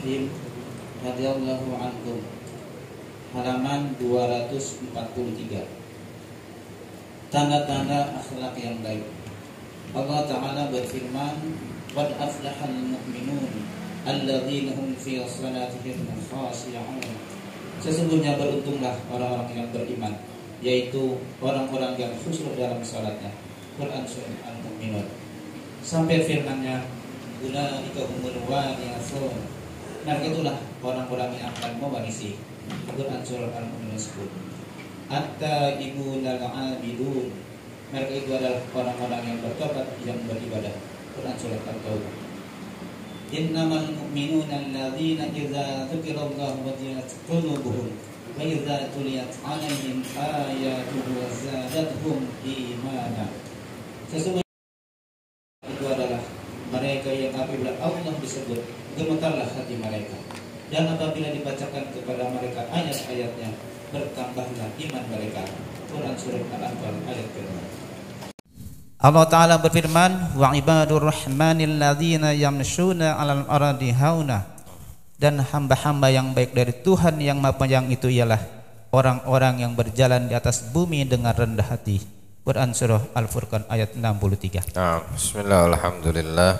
Ibrahim radhiyallahu anhu, halaman 243. Tanda-tanda akhlak yang baik. Allah Ta'ala berfirman, qad aflahal mu'minun alladzina hum fi salatihim khashi'un. Sesungguhnya beruntunglah orang-orang yang beriman, yaitu orang-orang yang khusyuk dalam salatnya. Quran surah Al-Mu'minun. Sampai firman-Nya, ulaika humul warithun. Mereka itulah orang-orang yang akan mewarisi. Quran surah Al-Mu'minun 10. At-taibun al-'abidun. Mereka itu adalah orang-orang yang bertobat, yang beribadah. Quran surah At-Taubah. Innamal mu'minuna alladzina idza dzukirallahu wajilat qulubuhum wa idza tuliyat 'alaihim ayatuhu zadatuhum imana. Sesungguhnya itu adalah mereka yang apabila Allah disebut, gemetarlah hati mereka, dan apabila dibacakan kepada mereka ayat-ayatnya, bertambahlah iman mereka. Quran surah Al-Anfal ayat ke-6. Allah Ta'ala berfirman, wa ibadur rahmanil ladzina yamshuna 'alal ardi hauna. Dan hamba-hamba yang baik dari Tuhan yang Maha Penyayang itu ialah orang-orang yang berjalan di atas bumi dengan rendah hati. Quran surah Al-Furqan ayat 63. Bismillah, alhamdulillah.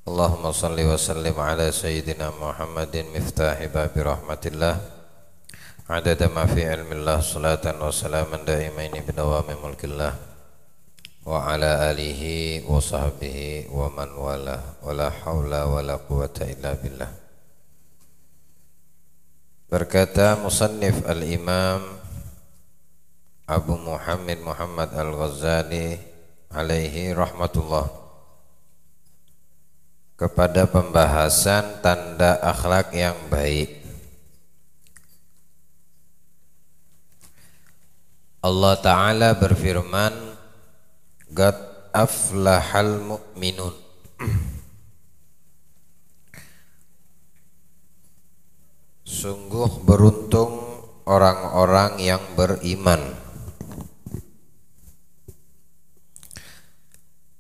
Allahumma salli wa sallim ala sayyidina Muhammadin miftahi babi rahmatillah. Adada ma fi ilmillah, salatan wa salaman daimaini bidawami mulkillah, wa ala alihi wa sahbihi wa man wala, wa la hawla wa la quwata illa billah. Berkata musannif al-imam Abu Muhammad al-Ghazali alaihi rahmatullah, kepada pembahasan tanda akhlak yang baik. Allah Ta'ala berfirman, qad aflahal mu'minun. Sungguh beruntung orang-orang yang beriman.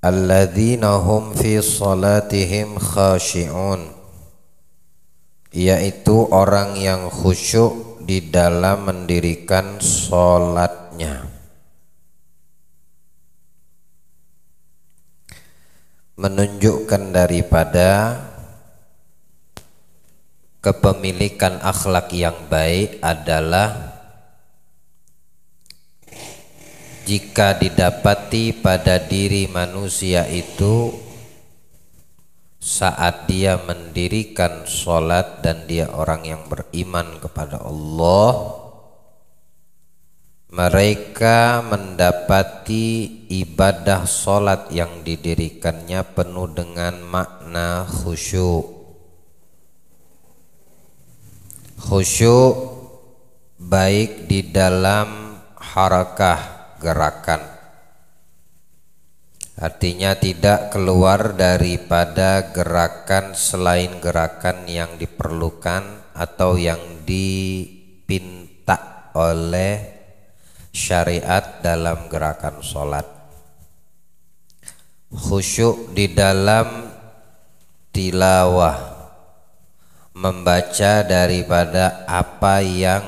Alladzina hum fi salatihim khashi'un, yaitu orang yang khusyuk di dalam mendirikan salatnya. Menunjukkan daripada kepemilikan akhlak yang baik adalah jika didapati pada diri manusia itu saat dia mendirikan sholat dan dia orang yang beriman kepada Allah, mereka mendapati ibadah sholat yang didirikannya penuh dengan makna khusyuk. Khusyuk baik di dalam harakah, gerakan, artinya tidak keluar daripada gerakan selain gerakan yang diperlukan atau yang dipinta oleh syariat dalam gerakan sholat. Khusyuk di dalam tilawah, membaca daripada apa yang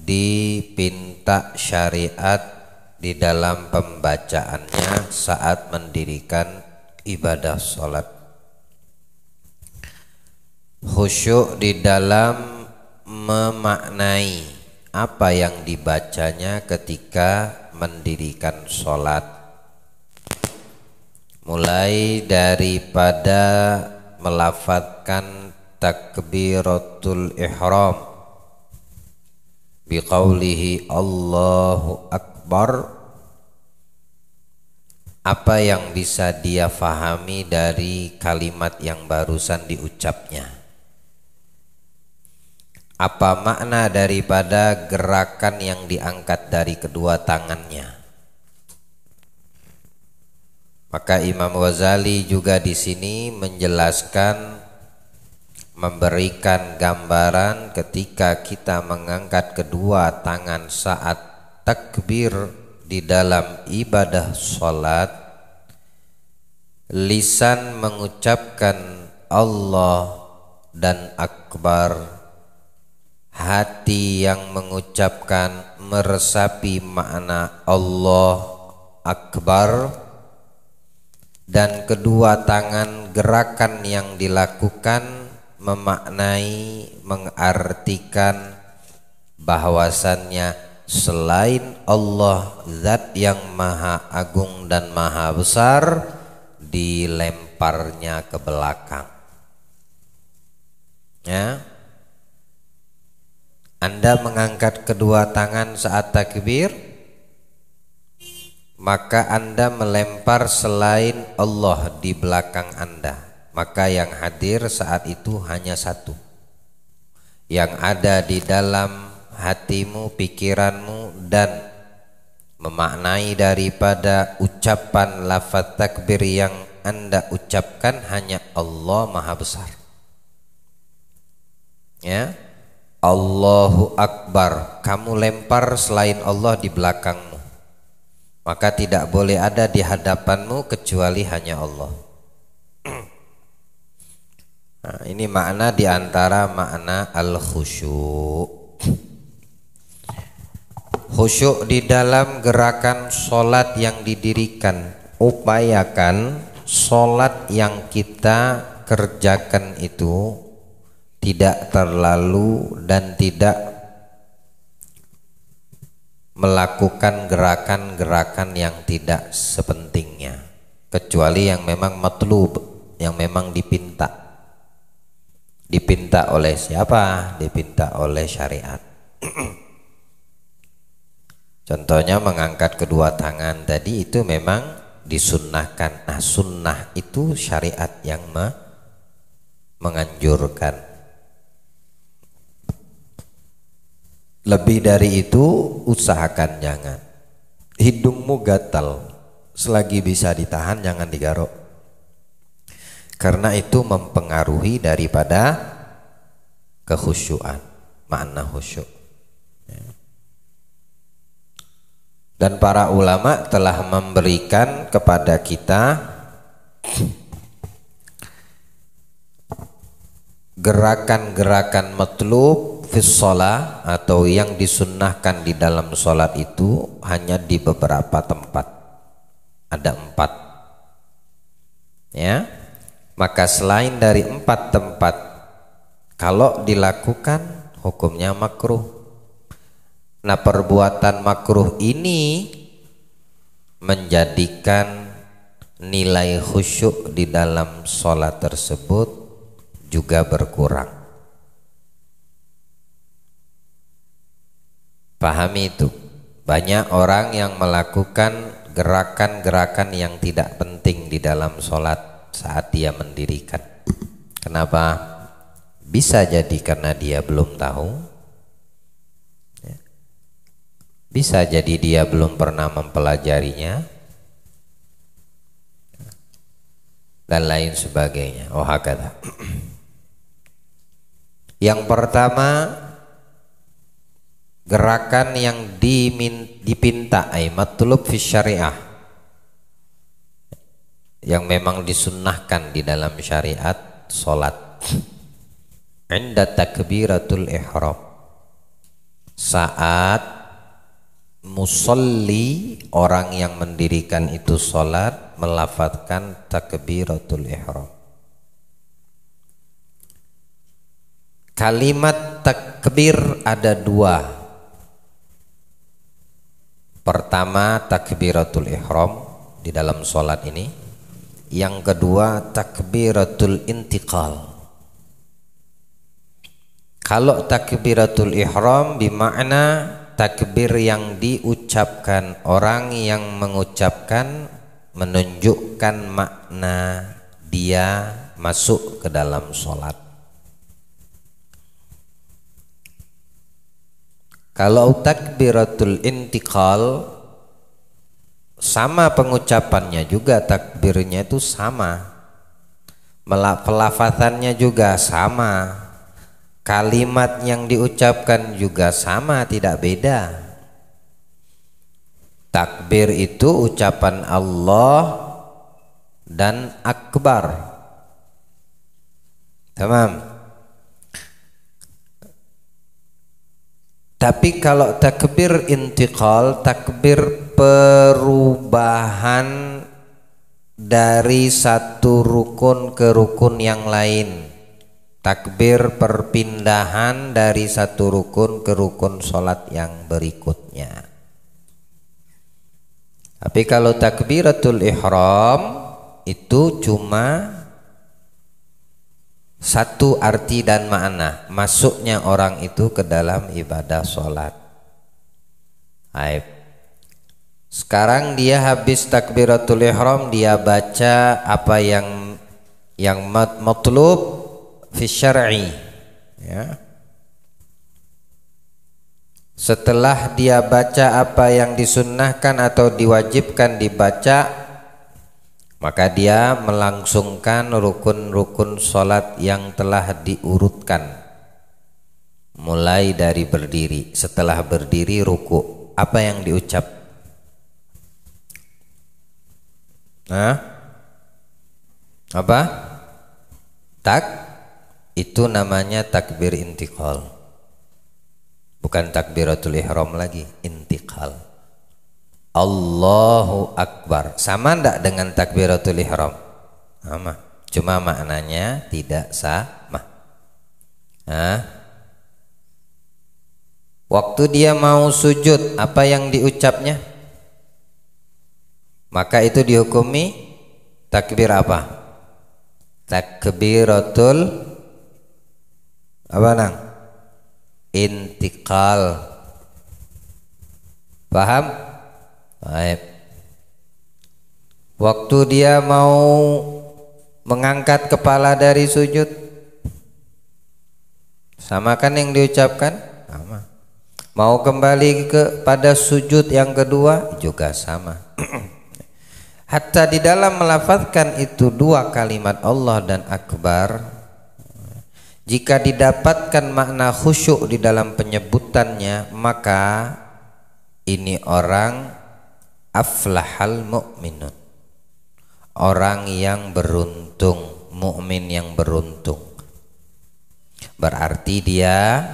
dipinta syariat di dalam pembacaannya saat mendirikan ibadah sholat. Khusyuk di dalam memaknai apa yang dibacanya ketika mendirikan sholat, mulai daripada melafadzkan takbiratul ihram biqaulihi Allahu Akbar, apa yang bisa dia fahami dari kalimat yang barusan diucapnya, apa makna daripada gerakan yang diangkat dari kedua tangannya. Maka Imam Ghazali juga di sini menjelaskan, memberikan gambaran ketika kita mengangkat kedua tangan saat takbir di dalam ibadah sholat, lisan mengucapkan Allah dan akbar, hati yang mengucapkan meresapi makna Allah akbar, dan kedua tangan gerakan yang dilakukan memaknai, mengartikan bahwasannya selain Allah zat yang maha agung dan maha besar, dilemparnya ke belakang. Ya, Anda mengangkat kedua tangan saat takbir, maka Anda melempar selain Allah di belakang Anda. Maka yang hadir saat itu hanya satu, yang ada di dalam hatimu, pikiranmu, dan memaknai daripada ucapan lafaz takbir yang Anda ucapkan hanya Allah maha besar. Ya, Allahu Akbar, kamu lempar selain Allah di belakangmu, maka tidak boleh ada di hadapanmu kecuali hanya Allah. Nah, ini makna diantara makna al-khusyuk. Khusyuk di dalam gerakan sholat yang didirikan. Upayakan sholat yang kita kerjakan itu tidak terlalu dan tidak melakukan gerakan-gerakan yang tidak sepentingnya, kecuali yang memang matlub, yang memang dipinta. Dipinta oleh siapa? Dipinta oleh syariat. Contohnya mengangkat kedua tangan tadi itu memang disunnahkan. Nah, sunnah itu syariat yang menganjurkan. Lebih dari itu usahakan jangan. Hidungmu gatal, selagi bisa ditahan jangan digaruk. Karena itu mempengaruhi daripada kekhusyuan, makna khusyuk. Dan para ulama telah memberikan kepada kita gerakan-gerakan matlub fis shalah atau yang disunnahkan di dalam sholat itu hanya di beberapa tempat. Ada 4. Ya. Maka selain dari 4 tempat, kalau dilakukan hukumnya makruh. Nah, perbuatan makruh ini menjadikan nilai khusyuk di dalam sholat tersebut juga berkurang. Pahami itu. Banyak orang yang melakukan gerakan-gerakan yang tidak penting di dalam sholat saat dia mendirikan. Kenapa? Bisa jadi karena dia belum tahu, bisa jadi dia belum pernah mempelajarinya, dan lain sebagainya. Oh, hakata. Yang pertama, gerakan yang dipinta matlub fi syariah, yang memang disunnahkan di dalam syariat sholat. Inda takbiratul ihram, saat musalli, orang yang mendirikan itu sholat, melafadzkan takbiratul ihram. Kalimat takbir ada 2. Pertama takbiratul ihram di dalam sholat ini. Yang kedua takbiratul intiqal. Kalau takbiratul ihram bermakna takbir yang diucapkan, orang yang mengucapkan menunjukkan makna dia masuk ke dalam sholat. Kalau takbiratul intiqal, sama pengucapannya juga, takbirnya itu sama, pelafazannya juga sama, kalimat yang diucapkan juga sama, tidak beda. Takbir itu ucapan Allah dan akbar. Tamam. Tapi kalau takbir intiqal, takbir perubahan dari satu rukun ke rukun yang lain, takbir perpindahan dari satu rukun ke rukun sholat yang berikutnya. Tapi kalau takbiratul ihram itu cuma satu arti dan makna, masuknya orang itu ke dalam ibadah sholat. Baik. Sekarang dia habis takbiratul ihram, dia baca apa yang matlub fi syar'i, ya. Setelah dia baca apa yang disunnahkan atau diwajibkan dibaca, maka dia melangsungkan rukun-rukun sholat yang telah diurutkan, mulai dari berdiri. Setelah berdiri ruku, apa yang diucap? Apa? Itu namanya takbir intiqal, bukan takbiratul ihram lagi, intiqal. Allahu Akbar sama ndak dengan takbiratul ihram? Sama, cuma maknanya tidak sama. Waktu dia mau sujud, apa yang diucapnya? Maka itu dihukumi takbir apa? Takbiratul apa nang? Intiqal. Paham? Baik. Waktu dia mau mengangkat kepala dari sujud, sama kan yang diucapkan? Sama. Mau kembali kepada sujud yang kedua juga sama. Hatta di dalam melafazkan itu dua kalimat Allah dan Akbar, jika didapatkan makna khusyuk di dalam penyebutannya, maka ini orang aflahal mu'minun, orang yang beruntung, mukmin yang beruntung. Berarti dia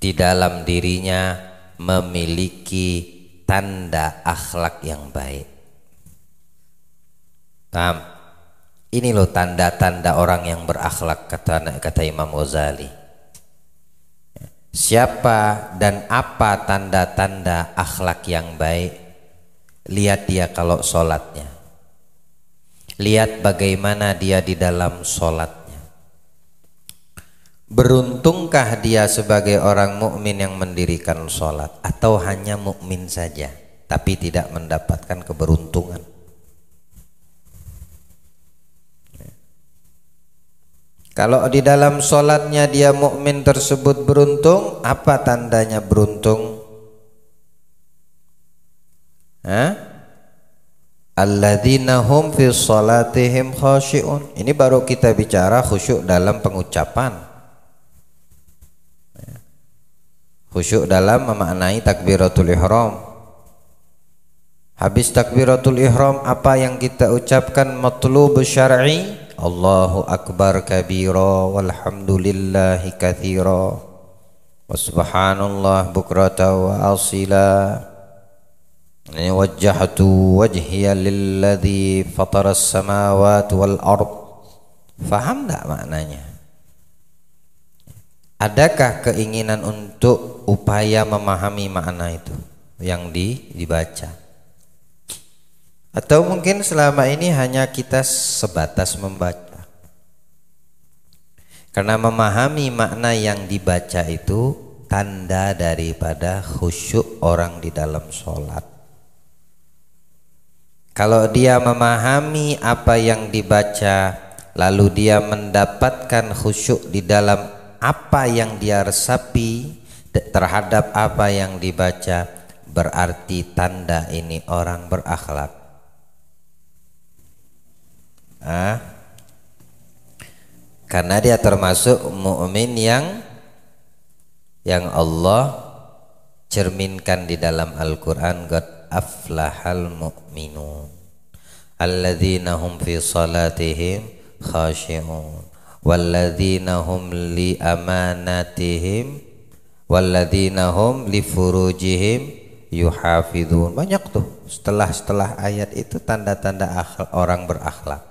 di dalam dirinya memiliki tanda akhlak yang baik. Paham? Ini loh tanda-tanda orang yang berakhlak, kata Imam Ghazali. Siapa dan apa tanda-tanda akhlak yang baik? Lihat dia kalau sholatnya, lihat bagaimana dia di dalam sholatnya. Beruntungkah dia sebagai orang mukmin yang mendirikan sholat, atau hanya mukmin saja tapi tidak mendapatkan keberuntungan? Kalau di dalam sholatnya dia mukmin tersebut beruntung, apa tandanya beruntung? Alladzina hum fi sholatihim khashi'un. Ini baru kita bicara khusyuk dalam pengucapan, khusyuk dalam memaknai takbiratul ihram. Habis takbiratul ihram, apa yang kita ucapkan? Matlub syar'i, Allahu Akbar kabira walhamdulillahi katsira wa subhanallah bukrata wa asila. Ini wajjahtu wajhiya lilladzi fataras samawati wal ard. Faham enggak maknanya? Adakah keinginan untuk upaya memahami makna itu yang dibaca? Atau mungkin selama ini hanya kita sebatas membaca? Karena memahami makna yang dibaca itu tanda daripada khusyuk orang di dalam sholat. Kalau dia memahami apa yang dibaca, lalu dia mendapatkan khusyuk di dalam apa yang dia resapi terhadap apa yang dibaca, berarti tanda ini orang berakhlak. Karena dia termasuk mukmin yang Allah cerminkan di dalam Al-Quran, qad aflahal mu'minun alladzina hum fi salatihim khashi'un walladzina hum li amanatihim walladzina hum li furujihim yuhafizun. Banyak tuh setelah ayat itu tanda-tanda orang berakhlak.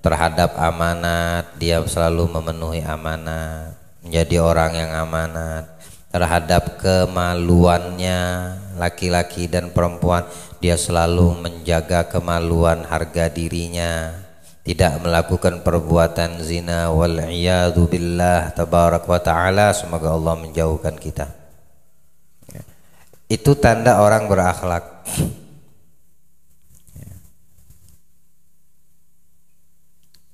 Terhadap amanat, dia selalu memenuhi amanat, menjadi orang yang amanat. Terhadap kemaluannya, laki-laki dan perempuan, dia selalu menjaga kemaluan harga dirinya, tidak melakukan perbuatan zina, wal iyadu billah tabarak wa ta'ala. Semoga Allah menjauhkan kita. Itu tanda orang berakhlak.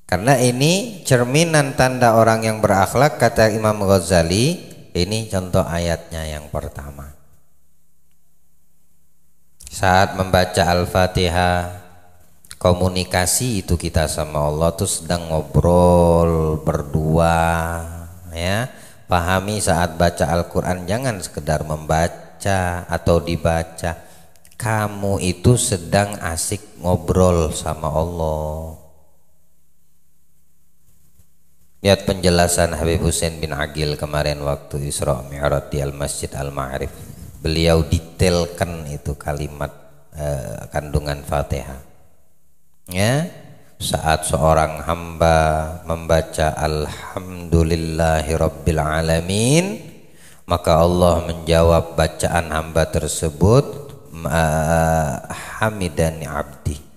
Karena ini cerminan tanda orang yang berakhlak, kata Imam Ghazali. Ini contoh ayatnya yang pertama. Saat membaca Al-Fatihah, komunikasi itu kita sama Allah tuh sedang ngobrol berdua, ya. Pahami saat baca Al-Quran jangan sekedar membaca atau dibaca. Kamu itu sedang asik ngobrol sama Allah. Lihat penjelasan Habib Hussein bin Aqil kemarin waktu Isra Mi'raj di Al-Masjid Al-Ma'arif. Beliau detailkan itu kalimat kandungan Fatihah. Ya, saat seorang hamba membaca Alhamdulillahi Rabbil Alamin, maka Allah menjawab bacaan hamba tersebut, Hamidani abdi.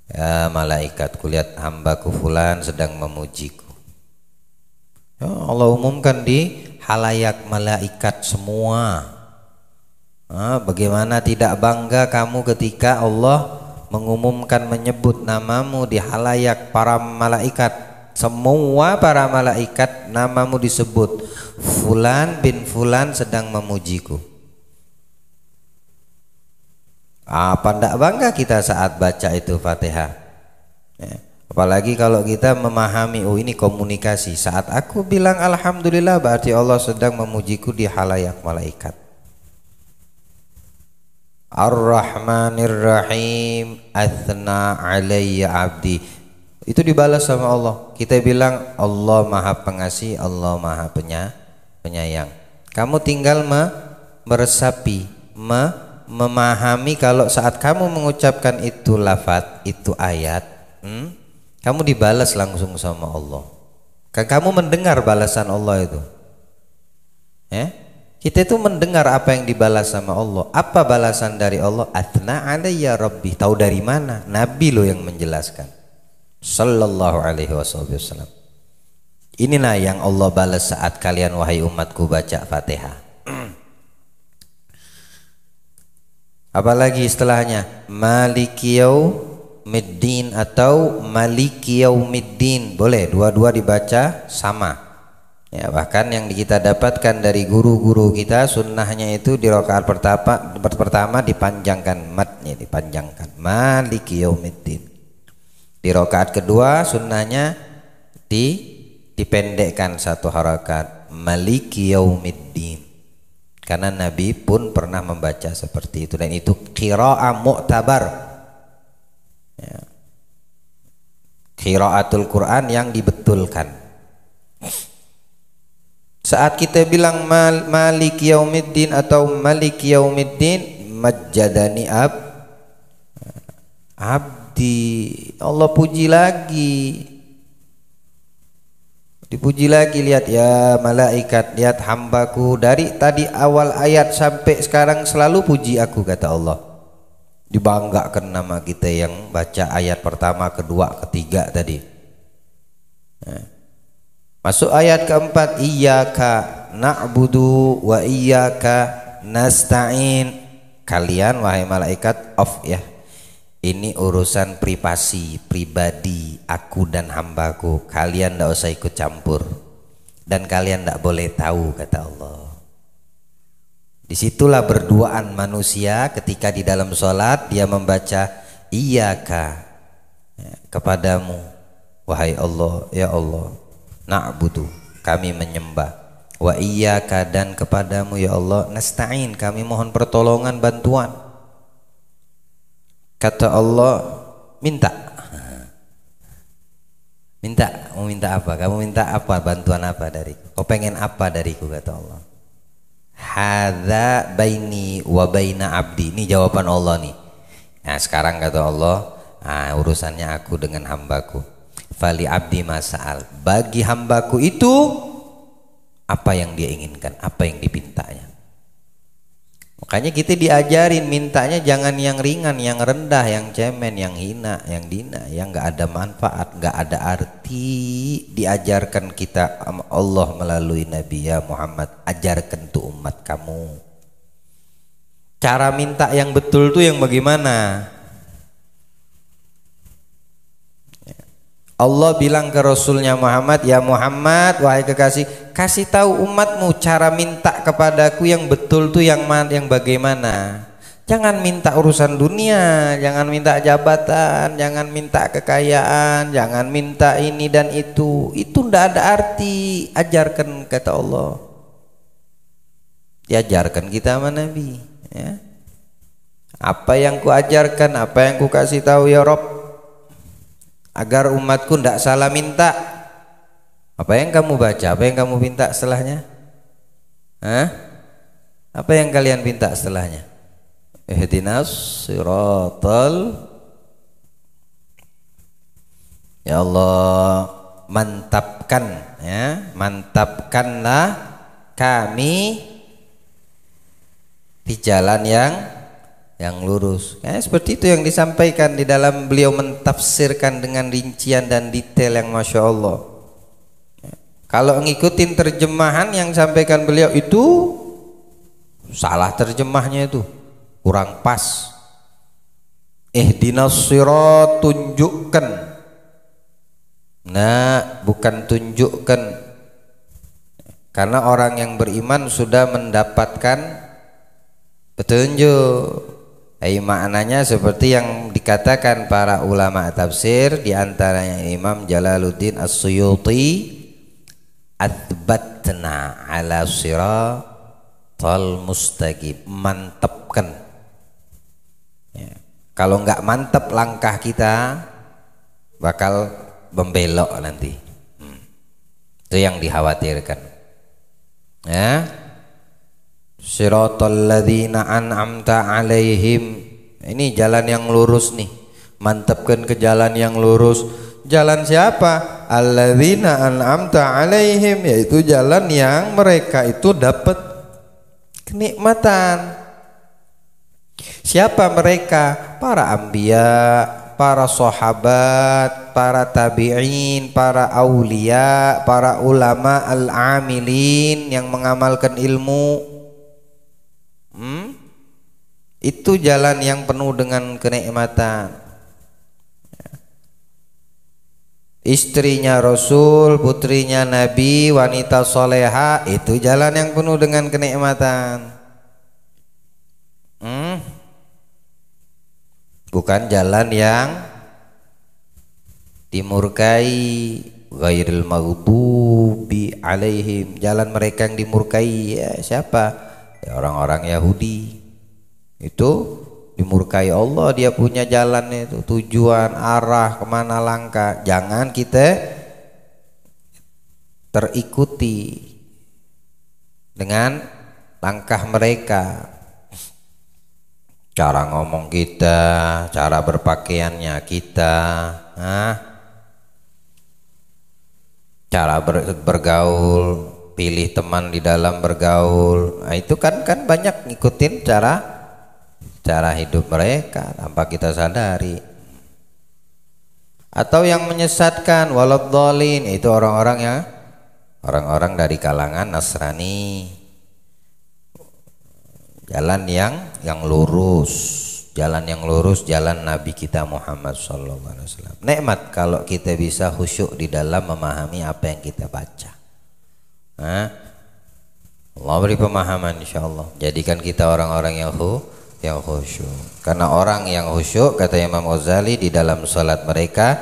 Ya malaikatku, lihat hambaku fulan sedang memujiku. Ya, Allah umumkan di halayak malaikat semua. Bagaimana tidak bangga kamu ketika Allah mengumumkan, menyebut namamu di halayak para malaikat. Semua para malaikat namamu disebut, fulan bin fulan sedang memujiku. Apa ndak bangga kita saat baca itu Fatihah, ya. Apalagi kalau kita memahami, oh ini komunikasi. Saat aku bilang Alhamdulillah, berarti Allah sedang memujiku di halayak malaikat. Ar-Rahmanir Rahim, athna alayya abdi. Itu dibalas sama Allah. Kita bilang Allah Maha Pengasih, Allah Maha Penyayang. Kamu tinggal meresapi, memahami kalau saat kamu mengucapkan itu lafaz, itu ayat, kamu dibalas langsung sama Allah. Kan kamu mendengar balasan Allah itu, ya? Kita itu mendengar apa yang dibalas sama Allah. Apa balasan dari Allah? Athna alayya rabbi. Tahu dari mana? Nabi lo yang menjelaskan, sallallahu alaihi wasallam. Inilah yang Allah balas saat kalian wahai umatku baca Fatihah. Apalagi setelahnya Maliki Yaumiddin atau Maliki Yaumiddin, boleh dua-dua dibaca sama, ya. Bahkan yang kita dapatkan dari guru-guru kita, sunnahnya itu di rakaat pertama dipanjangkan matnya, dipanjangkan Maliki Yaumiddin. Di rakaat kedua sunnahnya dipendekkan satu harakat, Maliki Yaumiddin. Karena Nabi pun pernah membaca seperti itu, dan itu qiraah mu'tabar, ya. Qiraatul Quran yang dibetulkan. Saat kita bilang Maliki Yaumiddin atau Maliki Yaumiddin, majjadani abdi, Allah puji lagi. Dipuji lagi, lihat ya malaikat, lihat hambaku, dari tadi awal ayat sampai sekarang selalu puji aku, kata Allah. Dibanggakan nama kita yang baca ayat pertama, kedua, ketiga tadi. Masuk ayat keempat, iyyaka na'budu wa iyyaka nasta'in. Kalian wahai malaikat off ya, ini urusan pribadi aku dan hambaku. Kalian tidak usah ikut campur, dan kalian tidak boleh tahu, kata Allah. Disitulah berduaan manusia ketika di dalam sholat dia membaca iyyaka, ya, kepadamu wahai Allah, ya Allah, na'budu, kami menyembah, wa iyyaka, dan kepadamu ya Allah, nasta'in, kami mohon pertolongan, bantuan. Kata Allah, minta. Mau minta apa? Kamu minta apa? Bantuan apa dariku? Kau pengen apa dariku, kata Allah. Hadza baini wa baina abdi. Ini jawaban Allah nih. Nah, sekarang kata Allah, urusannya aku dengan hambaku. Fali abdi masa'al. Bagi hambaku itu apa yang dia inginkan, apa yang dipintanya. Makanya kita diajarin mintanya jangan yang ringan, yang rendah, yang cemen, yang hina, yang dina, yang nggak ada manfaat, nggak ada arti. Diajarkan kita Allah melalui Nabi ya Muhammad, ajarkan tuh umat kamu. Cara minta yang betul tuh yang bagaimana? Allah bilang ke Rasulnya Muhammad, ya Muhammad, wahai kekasih, kasih tahu umatmu cara minta kepadaku yang betul tuh yang bagaimana. Jangan minta urusan dunia, jangan minta jabatan, jangan minta kekayaan, jangan minta ini dan itu ndak ada arti. Ajarkan, kata Allah. Diajarkan kita sama Nabi, ya. Apa yang ku ajarkan, apa yang ku kasih tahu ya Rob, agar umatku tidak salah minta. Apa yang kamu baca, apa yang kamu minta setelahnya? Apa yang kalian minta setelahnya? Ihdinas siratal. Ya Allah, mantapkan, ya, mantapkanlah kami di jalan yang lurus. Seperti itu yang disampaikan di dalam beliau mentafsirkan dengan rincian dan detail yang Masya Allah. Kalau ngikutin terjemahan yang sampaikan beliau itu salah, terjemahnya itu kurang pas. Ihdinas sirat, tunjukkan. Nah, bukan tunjukkan. Karena orang yang beriman sudah mendapatkan petunjuk. Maknanya seperti yang dikatakan para ulama tafsir, di antaranya Imam Jalaluddin As-Suyuti, athbatna ala siratal mustaqim, mantapkan. Ya. Kalau nggak mantap langkah kita bakal membelok nanti. Itu yang dikhawatirkan. Ya. Siratal ladzina an'amta alaihim. Ini jalan yang lurus nih. Mantapkan ke jalan yang lurus. Jalan siapa? Alladzina an'amta alaihim, yaitu jalan yang mereka itu dapat kenikmatan. Siapa mereka? Para anbiya, para sahabat, para tabi'in, para aulia, para ulama al-amilin yang mengamalkan ilmu. Itu jalan yang penuh dengan kenikmatan. Istrinya Rasul, putrinya Nabi, wanita soleha, itu jalan yang penuh dengan kenikmatan. Bukan jalan yang dimurkai, ghairil maghdubi alaihim, jalan mereka yang dimurkai. Ya, siapa? Ya, orang-orang Yahudi. Itu dimurkai Allah, dia punya jalan itu, tujuan, arah, kemana langkah. Jangan kita terikuti dengan langkah mereka. Cara ngomong kita, cara berpakaiannya kita, cara bergaul, pilih teman di dalam bergaul. Nah, itu kan banyak ngikutin cara hidup mereka tanpa kita sadari. Atau yang menyesatkan, waladhdallin, itu orang-orang dari kalangan Nasrani. Jalan yang lurus, jalan Nabi kita Muhammad SAW. Nikmat kalau kita bisa khusyuk di dalam memahami apa yang kita baca. Allah beri pemahaman insyaallah. Jadikan kita orang-orang yang khusyuk. Karena orang yang khusyuk, kata Imam Ghazali di dalam salat mereka,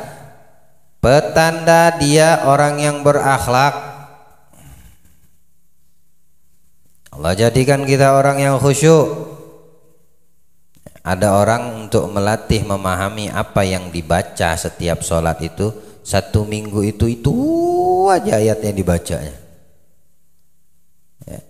petanda dia orang yang berakhlak. Allah jadikan kita orang yang khusyuk. Ada orang untuk melatih memahami apa yang dibaca setiap sholat itu 1 minggu itu aja ayatnya dibacanya. Ya.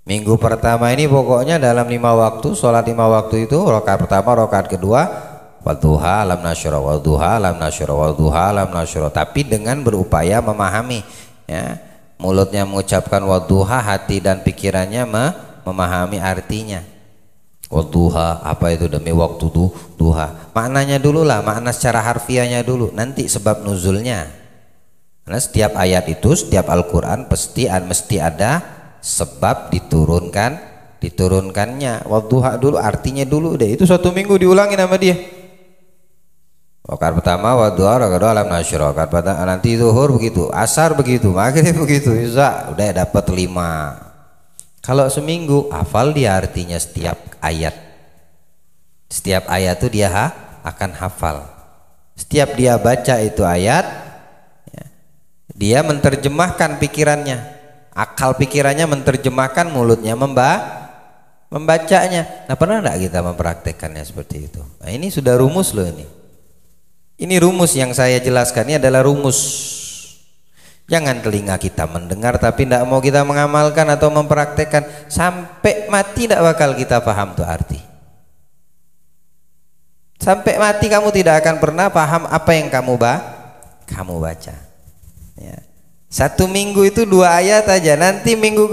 Minggu pertama ini pokoknya dalam 5 waktu, sholat 5 waktu itu rakaat pertama, rakaat kedua wadduha, alam nasyra, wadduha, alam nasyra, wadduha, alam nasyra. Tapi dengan berupaya memahami, ya. Mulutnya mengucapkan wadduha, hati dan pikirannya memahami artinya. Wadduha, apa itu? Demi waktu duha. Maknanya dulu lah, makna secara harfiahnya dulu, nanti sebab nuzulnya. Karena setiap ayat itu, setiap Al-Quran mesti ada sebab diturunkannya. Wadduha dulu, artinya dulu deh. Itu 1 minggu diulangi sama dia. Rakaat pertama wadduha, rakaat kedua alam nasyra, rakaat pertama nanti zuhur begitu, asar begitu, maghrib begitu, isya udah dapat 5. Kalau seminggu hafal dia artinya setiap ayat. Setiap ayat itu dia akan hafal. Setiap dia baca itu ayat, ya, dia menerjemahkan pikirannya, akal pikirannya menerjemahkan, mulutnya membacanya. Nah, pernah enggak kita mempraktekannya seperti itu? Nah, ini sudah rumus loh ini. Ini rumus yang saya jelaskan, ini adalah rumus. Jangan telinga kita mendengar tapi tidak mau kita mengamalkan atau mempraktekkan. Sampai mati tidak bakal kita paham tuh arti. Sampai mati kamu tidak akan pernah paham apa yang kamu baca. Ya. 1 minggu itu 2 ayat aja. Nanti minggu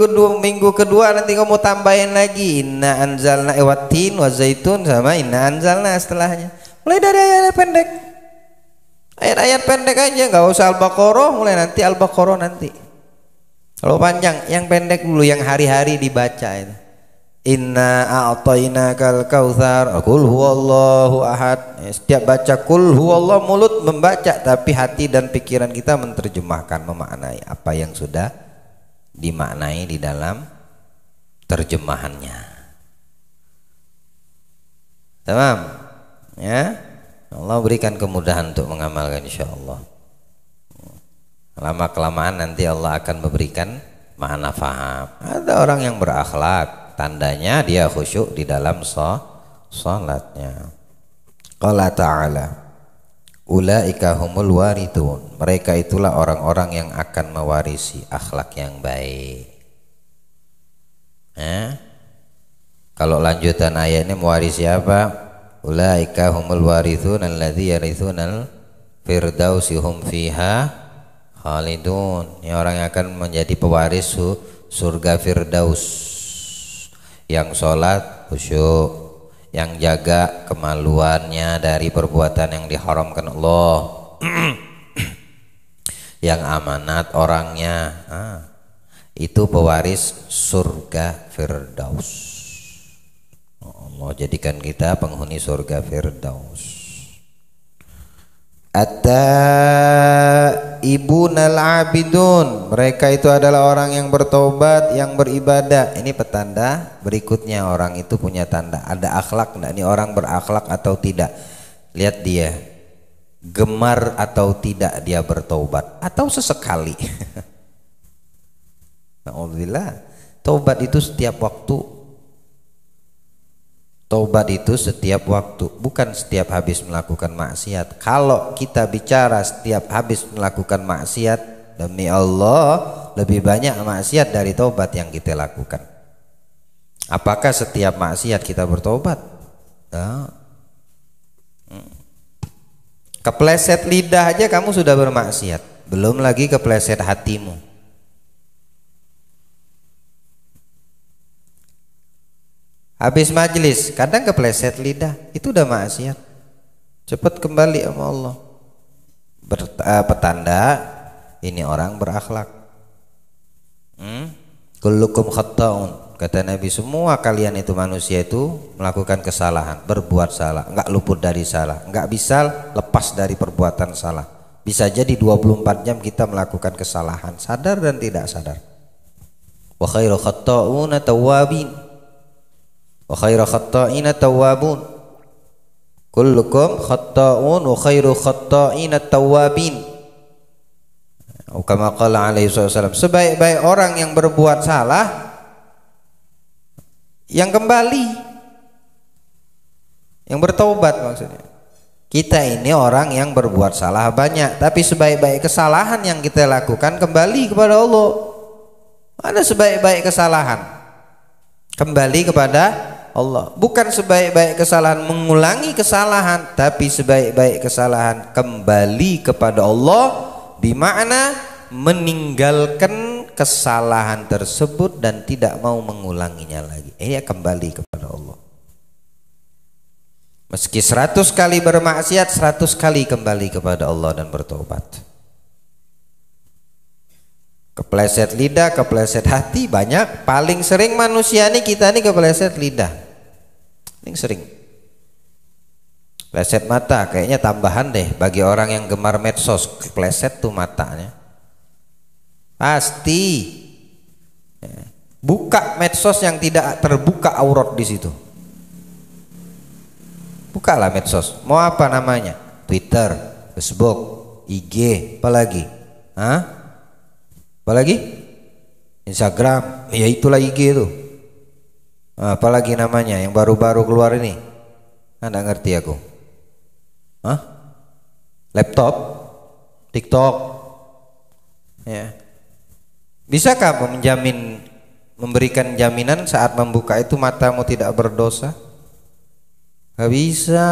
kedua nanti kamu tambahin lagi inna anzalna watin wa zaitun sama inna anzalna setelahnya. Mulai dari ayat pendek. Ayat-ayat pendek aja, nggak usah Al-Baqarah, mulai nanti Al-Baqarah nanti. Kalau panjang, yang pendek dulu, yang hari-hari dibaca itu. Inna a'tainakal kautsar, qul huwallahu ahad. Setiap baca qul huwallahu, mulut membaca tapi hati dan pikiran kita menerjemahkan, memaknai apa yang sudah dimaknai di dalam terjemahannya. Tamam? Ya? Allah berikan kemudahan untuk mengamalkan insyaallah. Lama kelamaan nanti Allah akan memberikan makna faham. Ada orang yang berakhlak, tandanya dia khusyuk di dalam salatnya. Qala ta'ala ulaika humul warithun, mereka itulah orang-orang yang akan mewarisi akhlak yang baik. Kalau lanjutan ayat ini mewarisi apa? Ulaika humul warithun alladzi yarithunal firdausi hum fiha khalidun. Ini orang yang akan menjadi pewaris surga firdaus, yang sholat khusyuk, yang jaga kemaluannya dari perbuatan yang diharamkan Allah, yang amanat orangnya, itu pewaris surga firdaus. Allah jadikan kita penghuni surga firdaus. At-taibunal abidun, mereka itu adalah orang yang bertobat, yang beribadah. Ini petanda berikutnya, orang itu punya tanda, ada akhlak enggak, ini orang berakhlak atau tidak. Lihat dia gemar atau tidak dia bertobat, atau sesekali. Alhamdulillah, tobat itu setiap waktu. Taubat itu setiap waktu, bukan setiap habis melakukan maksiat. Kalau kita bicara setiap habis melakukan maksiat, demi Allah lebih banyak maksiat dari taubat yang kita lakukan. Apakah setiap maksiat kita bertobat? Kepleset lidah aja kamu sudah bermaksiat, belum lagi kepleset hatimu. Habis majelis kadang kepleset lidah, itu udah maksiat. Cepat kembali sama Allah. Petanda ini orang berakhlak. Kullukum khatta'un, kata Nabi, semua kalian itu manusia itu melakukan kesalahan, berbuat salah, enggak luput dari salah, enggak bisa lepas dari perbuatan salah. Bisa jadi 24 jam kita melakukan kesalahan, sadar dan tidak sadar. Wa khairu khatta'una tawwabin, wa khairu khatta'ina tawwabun. Kullukum khatta'un wa khairu khatta'ina tawwabin. Kama qala alaihi wasallam, sebaik-baik orang yang berbuat salah yang kembali, yang bertaubat maksudnya. Kita ini orang yang berbuat salah banyak, tapi sebaik-baik kesalahan yang kita lakukan kembali kepada Allah. Ada sebaik-baik kesalahan kembali kepada Allah. Bukan sebaik-baik kesalahan mengulangi kesalahan, tapi sebaik-baik kesalahan kembali kepada Allah, bermakna meninggalkan kesalahan tersebut dan tidak mau mengulanginya lagi. Ia kembali kepada Allah. Meski 100 kali bermaksiat, 100 kali kembali kepada Allah dan bertobat. Kepleset lidah, kepleset hati banyak. Paling sering manusia ini, kita ini kepleset lidah. Paling sering. Kepleset mata, kayaknya tambahan deh bagi orang yang gemar medsos. Kepleset tuh matanya. Pasti. Buka medsos yang tidak terbuka aurat di situ. Bukalah medsos. Mau apa namanya? Twitter, Facebook, IG, apalagi? Hah? Apalagi? Instagram, ya itulah IG itu. Apalagi namanya yang baru-baru keluar ini? Nggak ngerti aku. Hah? Laptop, TikTok. Ya. Bisakah memberikan jaminan saat membuka itu matamu tidak berdosa? Gak bisa.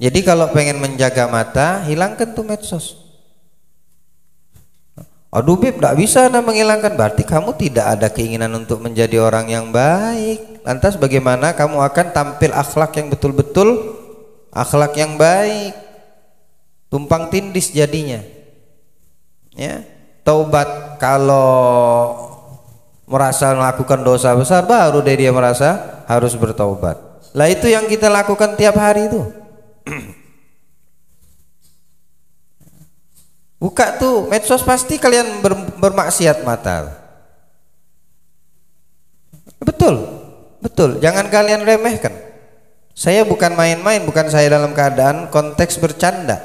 Jadi kalau pengen menjaga mata, hilangkan tuh medsos. Aduh Bib, gak bisa Anda menghilangkan. Berarti kamu tidak ada keinginan untuk menjadi orang yang baik. Lantas bagaimana kamu akan tampil akhlak yang betul-betul akhlak yang baik? Tumpang tindih jadinya. Ya, taubat kalau merasa melakukan dosa besar, baru deh dia merasa harus bertaubat. Lah itu yang kita lakukan tiap hari itu. Buka tuh medsos, pasti kalian bermaksiat mata. Betul, betul. Jangan kalian remehkan. Saya bukan main-main, bukan saya dalam keadaan konteks bercanda.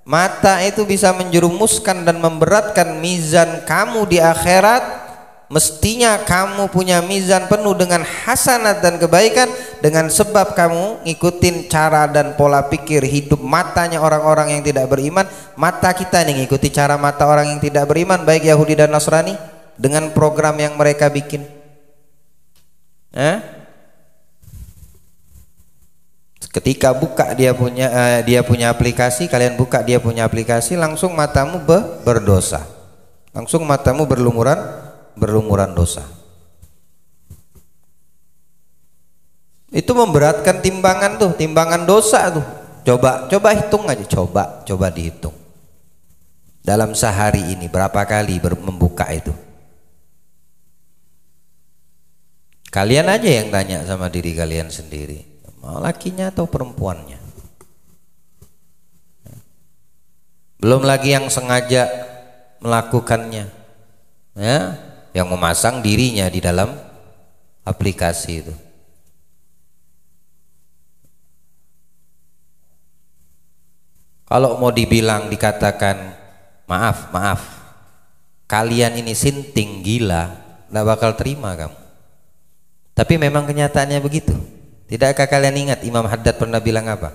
Mata itu bisa menjerumuskan dan memberatkan mizan kamu di akhirat. Mestinya kamu punya mizan penuh dengan hasanat dan kebaikan, dengan sebab kamu ngikutin cara dan pola pikir hidup matanya orang-orang yang tidak beriman. Mata kita nih ngikuti cara mata orang yang tidak beriman, baik Yahudi dan Nasrani, dengan program yang mereka bikin. Ketika buka dia punya aplikasi, kalian buka dia punya aplikasi, langsung matamu berdosa, langsung matamu berlumuran dosa. Itu memberatkan timbangan tuh, timbangan dosa tuh. Coba hitung aja, coba dihitung. Dalam sehari ini berapa kali membuka itu? Kalian aja yang tanya sama diri kalian sendiri, mau lakinya atau perempuannya? Belum lagi yang sengaja melakukannya, ya, yang memasang dirinya di dalam aplikasi itu. Kalau mau dikatakan maaf, kalian ini sinting gila, nggak bakal terima kamu. Tapi memang kenyataannya begitu. Tidakkah kalian ingat Imam Haddad pernah bilang apa?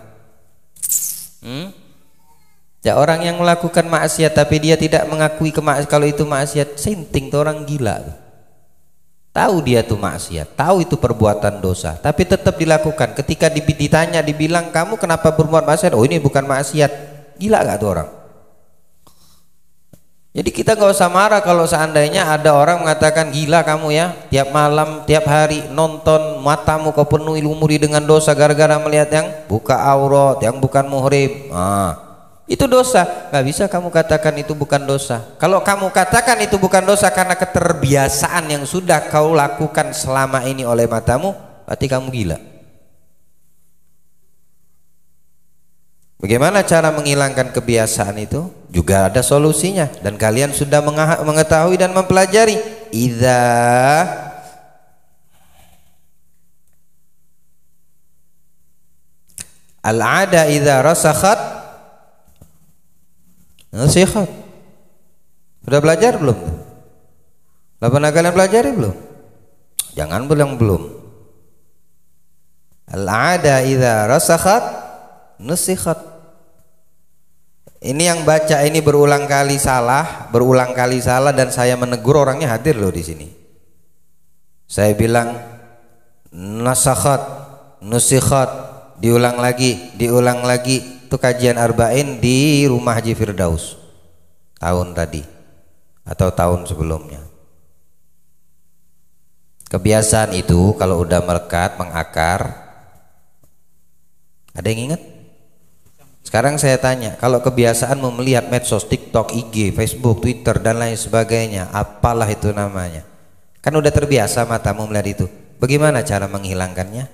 Ya, orang yang melakukan maksiat tapi dia tidak mengakui kalau itu maksiat, sinting tuh orang gila. Tahu dia tuh maksiat, tahu itu perbuatan dosa, tapi tetap dilakukan. Ketika dibilang kamu kenapa berbuat maksiat? Oh, ini bukan maksiat. Gila gak tuh orang? Jadi kita gak usah marah kalau seandainya ada orang mengatakan, gila kamu ya, tiap malam, tiap hari nonton, matamu kau penuhi lumuri dengan dosa gara-gara melihat yang buka aurat, yang bukan muhrim. Itu dosa. Gak bisa kamu katakan itu bukan dosa. Kalau kamu katakan itu bukan dosa karena keterbiasaan yang sudah kau lakukan selama ini oleh matamu, berarti kamu gila. Bagaimana cara menghilangkan kebiasaan itu? Juga ada solusinya, dan kalian sudah mengetahui dan mempelajari. Idza al-'ada idza rasakhat nasihat. Sudah belajar belum? Sudah pernah kalian pelajari belum? Jangan bilang belum. Al-'ada idza rasakhat nusikhat. Ini yang baca ini berulang kali salah dan saya menegur, orangnya hadir loh di sini. Saya bilang nasakhat, nusikhat, diulang lagi. Itu kajian arba'in di rumah Haji Firdaus tahun tadi atau tahun sebelumnya. Kebiasaan itu kalau udah melekat, mengakar, ada yang ingat? Sekarang saya tanya, kalau kebiasaan melihat medsos, TikTok, IG, Facebook, Twitter dan lain sebagainya, apalah itu namanya, kan udah terbiasa matamu melihat itu. Bagaimana cara menghilangkannya?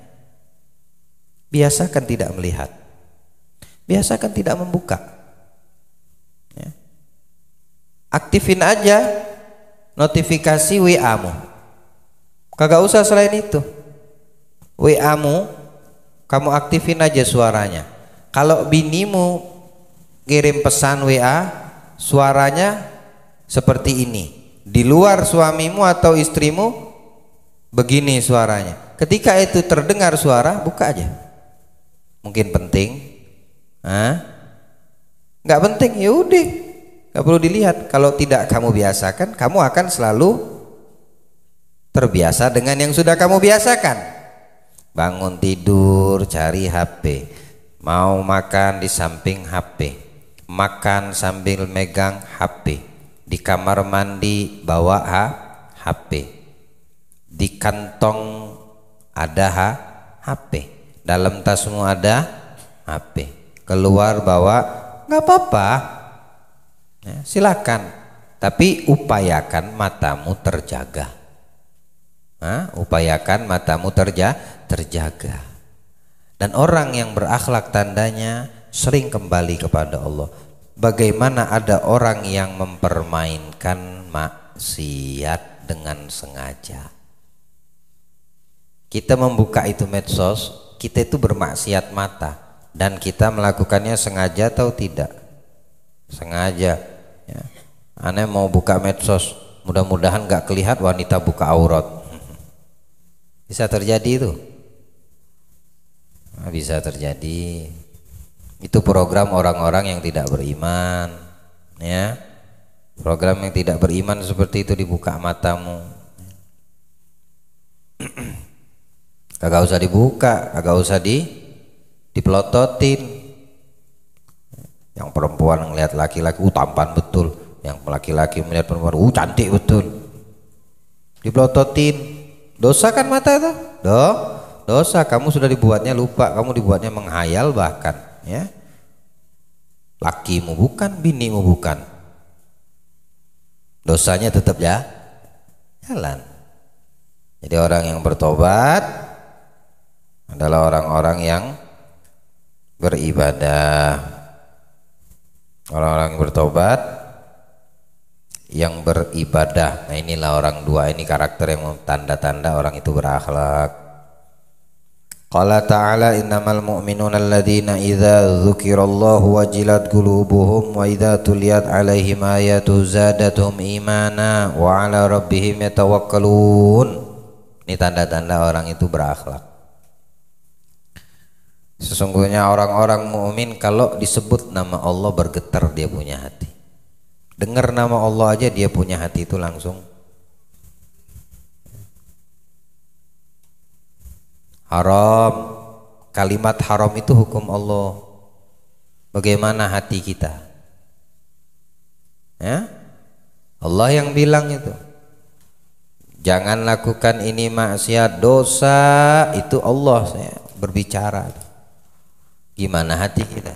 Biasakan tidak melihat, biasakan tidak membuka ya. Aktifin aja notifikasi WA-mu, kagak usah selain itu. WA-mu kamu aktifin aja suaranya. Kalau binimu kirim pesan WA, suaranya seperti ini. Di luar suamimu atau istrimu begini suaranya. Ketika itu terdengar suara, buka aja. Mungkin penting, nggak penting, ya udah, nggak perlu dilihat. Kalau tidak kamu biasakan, kamu akan selalu terbiasa dengan yang sudah kamu biasakan. Bangun tidur cari HP, mau makan di samping HP, makan sambil megang HP, di kamar mandi bawa HP, di kantong ada HP, dalam tasmu ada HP, keluar bawa, nggak apa-apa ya, silakan, tapi upayakan matamu terjaga. Upayakan matamu terjaga. Dan orang yang berakhlak tandanya sering kembali kepada Allah. Bagaimana ada orang yang mempermainkan maksiat dengan sengaja. Kita membuka itu medsos, kita itu bermaksiat mata, dan kita melakukannya sengaja atau tidak? Sengaja ya. Aneh mau buka medsos, mudah-mudahan gak kelihatan wanita buka aurat. Bisa terjadi itu. Bisa terjadi. Itu program orang-orang yang tidak beriman ya. Program yang tidak beriman seperti itu dibuka matamu. Kagak usah dibuka, kagak usah dipelototin. Yang perempuan ngelihat laki-laki, tampan betul. Yang laki-laki melihat perempuan, cantik betul. Dipelototin. Dosa kan mata itu? Dosa, kamu sudah dibuatnya lupa, kamu dibuatnya menghayal bahkan ya. Lakimu bukan, binimu bukan, dosanya tetap ya jalan. Jadi orang yang bertobat adalah orang-orang yang beribadah. Orang-orang yang bertobat yang beribadah. Nah inilah orang dua ini karakter yang tanda-tanda orang itu berakhlak. Qala ta'ala innamal mu'minuna alladzina idza dzukirallahu wajilat qulubuhum wa idza tuliyat 'alaihim ayatu zadatuhum imana wa 'ala rabbihim yatawakkalun. Ini tanda-tanda orang itu berakhlak. Sesungguhnya orang-orang mukmin kalau disebut nama Allah bergetar dia punya hati. Dengar nama Allah aja dia punya hati itu langsung haram. Kalimat haram itu hukum Allah. Bagaimana hati kita ya? Allah yang bilang itu, jangan lakukan ini maksiat, dosa, itu Allah saya berbicara. Gimana hati kita?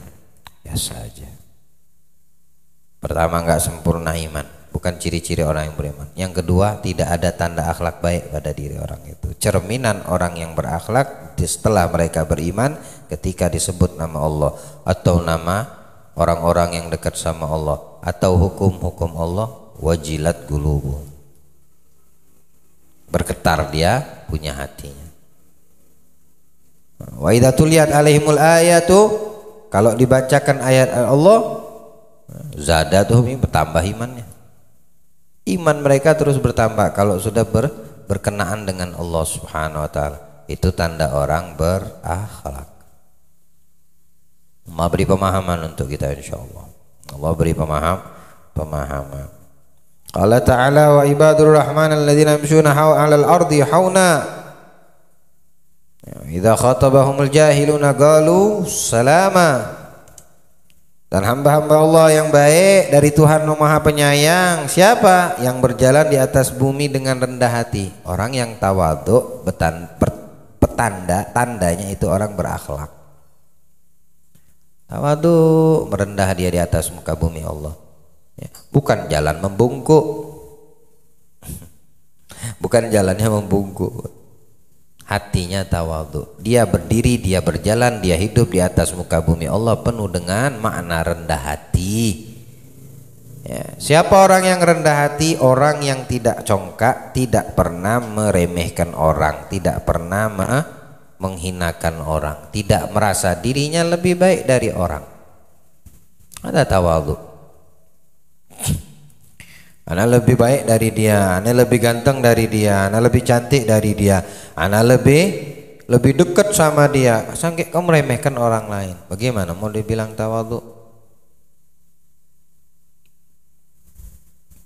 Biasa aja. Pertama, nggak sempurna iman, bukan ciri-ciri orang yang beriman. Yang kedua, tidak ada tanda akhlak baik pada diri orang itu. Cerminan orang yang berakhlak setelah mereka beriman ketika disebut nama Allah atau nama orang-orang yang dekat sama Allah atau hukum-hukum Allah, wajilat qulubuhum, bergetar dia punya hatinya. Wa idza tuliyat alaihimul ayatu, kalau dibacakan ayat Allah, zadatuhum, bertambah imannya. Iman mereka terus bertambah kalau sudah berkenaan dengan Allah Subhanahu wa taala. Itu tanda orang berakhlak. Allah beri pemahaman untuk kita insyaallah. Allah beri pemahaman. Qala ta'ala wa ibadur rahman alladzina yamshuna 'alal ardi hauna idza khatabahumul jahiluna qalu salama. Dan hamba-hamba Allah yang baik dari Tuhan yang Maha Penyayang siapa? Yang berjalan di atas bumi dengan rendah hati. Orang yang tawadhu tandanya itu orang berakhlak. Tawadhu, merendah dia di atas muka bumi Allah. Ya, bukan jalan membungkuk. Bukan jalannya membungkuk. Hatinya tawadhu. Dia berdiri, dia berjalan, dia hidup di atas muka bumi Allah penuh dengan makna rendah hati. Ya, siapa orang yang rendah hati? Orang yang tidak congkak, tidak pernah meremehkan orang, tidak pernah menghinakan orang, tidak merasa dirinya lebih baik dari orang. Ada tawadhu. Ana lebih baik dari dia, ana lebih ganteng dari dia, ana lebih cantik dari dia, ana lebih dekat sama dia. Sampai kau meremehkan orang lain. Bagaimana mau dibilang tawadhu?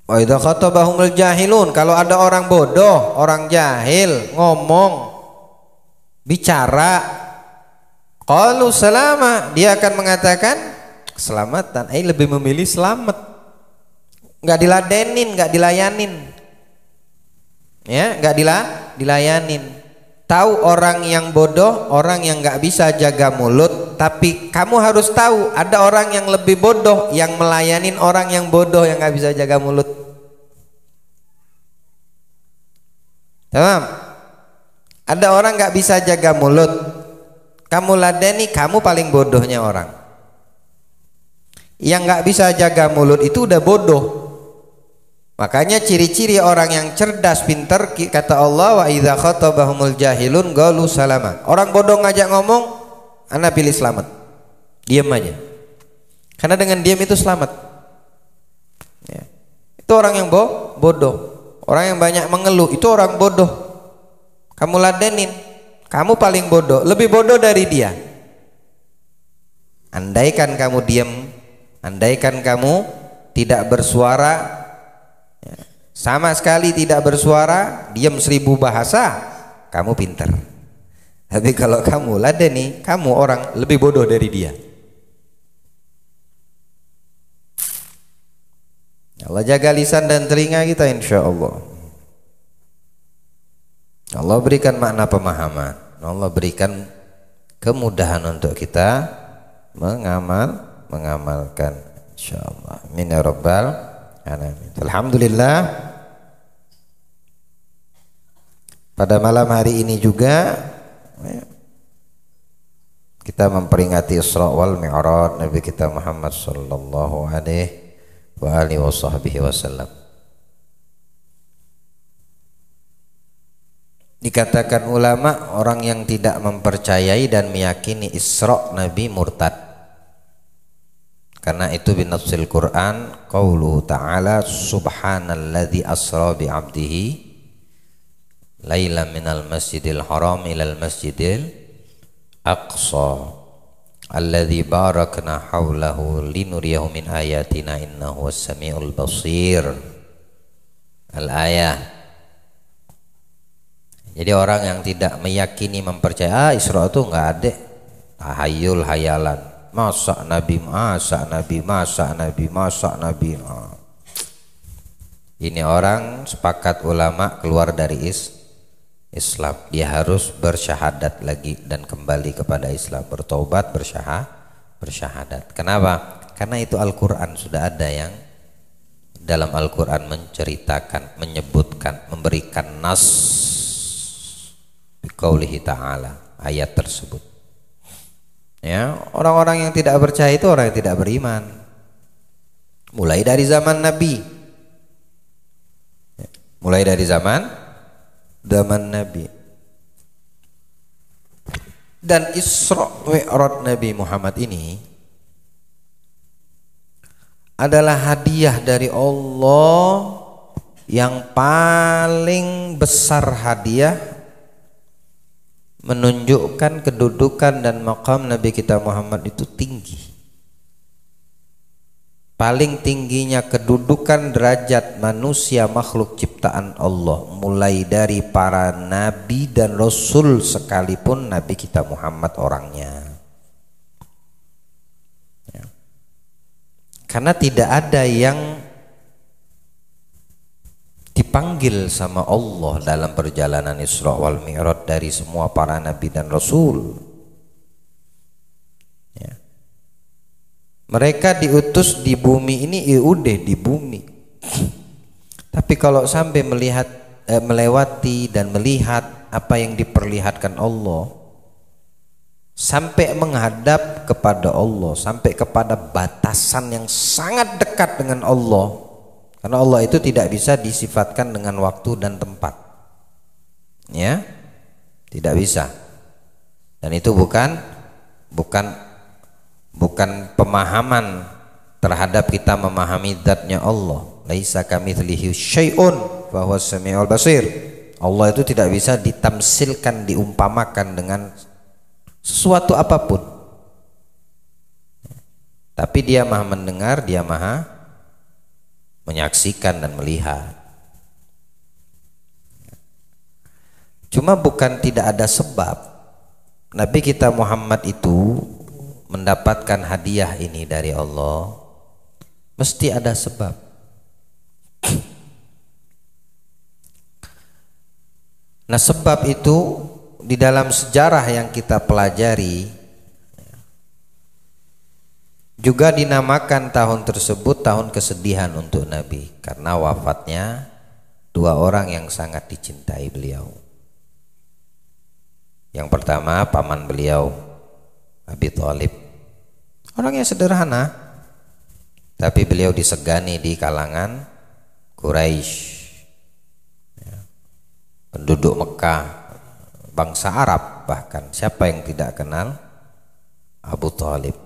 Wa idza khatabahumul jahilun, kalau ada orang bodoh, orang jahil ngomong bicara, qalu salama, dia akan mengatakan keselamatan. Lebih memilih selamat. Nggak diladenin, nggak dilayanin, ya, nggak dilayanin. Tahu orang yang bodoh, orang yang nggak bisa jaga mulut, tapi kamu harus tahu ada orang yang lebih bodoh yang melayanin orang yang bodoh yang nggak bisa jaga mulut. Tamam? Ada orang nggak bisa jaga mulut, kamu ladeni, kamu paling bodohnya orang. Yang nggak bisa jaga mulut itu udah bodoh. Makanya ciri-ciri orang yang cerdas, pintar, kata Allah, wa idza khatabahumul jahilun qalu salama. Orang bodoh ngajak ngomong, ana pilih selamat. Diam aja. Karena dengan diam itu selamat. Ya. Itu orang yang bodoh. Orang yang banyak mengeluh itu orang bodoh. Kamu ladenin, kamu paling bodoh, lebih bodoh dari dia. Andaikan kamu diam, andaikan kamu tidak bersuara, sama sekali tidak bersuara, diam 1000 bahasa, kamu pintar. Tapi kalau kamu ladeni, kamu orang lebih bodoh dari dia. Allah jaga lisan dan telinga kita insya Allah. Allah berikan makna pemahaman, Allah berikan kemudahan untuk kita mengamalkan insya Allah. Amin ya rabbal alamin. Alhamdulillah, pada malam hari ini juga kita memperingati Isra wal Mi'raj Nabi kita Muhammad sallallahu alaihi wa alihi wasallam. Dikatakan ulama, orang yang tidak mempercayai dan meyakini Isra Nabi murtad. Karena itu binassil Quran, qauluhu ta'ala subhanalladzi asra bi 'abdihi laila minal masjidil haram ilal masjidil aqsa alladzi barakna haulahu linuriyahu min ayatina innahu was-sami'ul basir. Al-ayah. Jadi orang yang tidak meyakini, mempercayai Isra itu enggak ada, tahayul hayalan, masa Nabi. Ini orang sepakat ulama keluar dari Islam. Dia harus bersyahadat lagi dan kembali kepada Islam, bertobat, bersyahadat. Kenapa? Karena itu Al-Quran sudah ada yang dalam Al-Quran menceritakan, menyebutkan, memberikan nas biqaulihi ta'ala, ayat tersebut. Ya, orang-orang yang tidak percaya itu orang yang tidak beriman. Mulai dari zaman Nabi. Mulai dari zaman Nabi. Dan Isra Mi'raj Nabi Muhammad ini adalah hadiah dari Allah yang paling besar hadiah, menunjukkan kedudukan dan maqam Nabi kita Muhammad itu tinggi. Paling tingginya kedudukan derajat manusia makhluk ciptaan Allah, mulai dari para nabi dan rasul sekalipun Nabi kita Muhammad orangnya. Ya. Karena tidak ada yang dipanggil sama Allah dalam perjalanan Isra wal Mi'raj dari semua para nabi dan rasul. Ya. Mereka diutus di bumi ini, udah di bumi. Tapi kalau sampai melihat melewati dan melihat apa yang diperlihatkan Allah, sampai menghadap kepada Allah, sampai kepada batasan yang sangat dekat dengan Allah. Karena Allah itu tidak bisa disifatkan dengan waktu dan tempat. Ya. Tidak bisa. Dan itu bukan pemahaman terhadap kita memahami zatnya Allah. Laisa kamitslihi syai'un fa huwas samiul basir. Allah itu tidak bisa ditamsilkan, diumpamakan dengan sesuatu apapun. Tapi Dia Maha mendengar, Dia Maha menyaksikan dan melihat. Cuma bukan tidak ada sebab Nabi kita Muhammad itu mendapatkan hadiah ini dari Allah, mesti ada sebab. Nah, sebab itu di dalam sejarah yang kita pelajari juga dinamakan tahun tersebut tahun kesedihan untuk Nabi, karena wafatnya dua orang yang sangat dicintai beliau. Yang pertama paman beliau, Abi Thalib, orangnya sederhana, tapi beliau disegani di kalangan Quraisy, penduduk Mekah, bangsa Arab bahkan. Siapa yang tidak kenal Abu Thalib?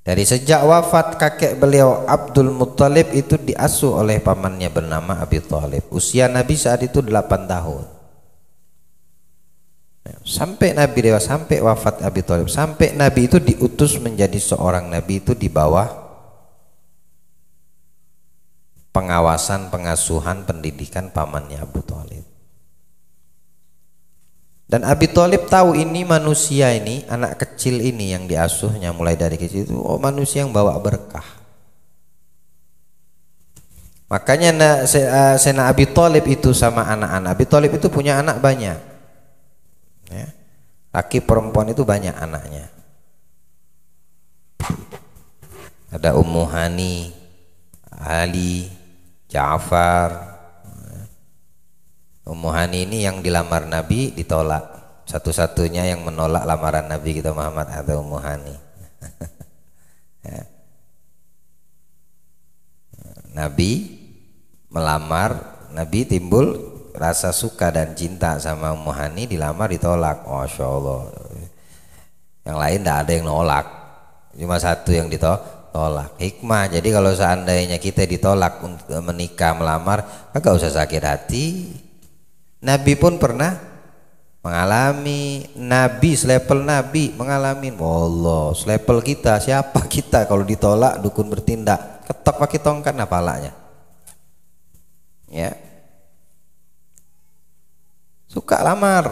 Dari sejak wafat kakek beliau Abdul Muttalib itu diasuh oleh pamannya bernama Abi Thalib. Usia Nabi saat itu 8 tahun. Sampai Nabi dewasa, sampai wafat Abi Thalib, sampai Nabi itu diutus menjadi seorang Nabi itu di bawah pengawasan, pengasuhan, pendidikan pamannya Abu Thalib. Dan Abi Thalib tahu ini manusia ini, anak kecil ini yang diasuhnya mulai dari kecil itu, oh manusia yang bawa berkah. Makanya Sena Abi Thalib itu sama anak-anak. Abi Thalib itu punya anak banyak. Ya. Laki perempuan itu banyak anaknya. Ada Ummu Hani, Ali, Ja'far. Ummu Hani ini yang dilamar Nabi ditolak. Satu-satunya yang menolak lamaran Nabi kita Muhammad ada Ummu Hani. Ya. Nabi melamar, Nabi timbul rasa suka dan cinta sama Ummu Hani, dilamar ditolak. Masya Allah. Yang lain tidak ada yang nolak, cuma satu yang ditolak. Hikmah. Jadi kalau seandainya kita ditolak untuk menikah, melamar, kagak usah sakit hati. Nabi pun pernah mengalami, Nabi selevel Nabi mengalami. Wallah, selevel kita, siapa kita kalau ditolak dukun bertindak, ketok pakai tongkat napalanya. Ya, suka lamar,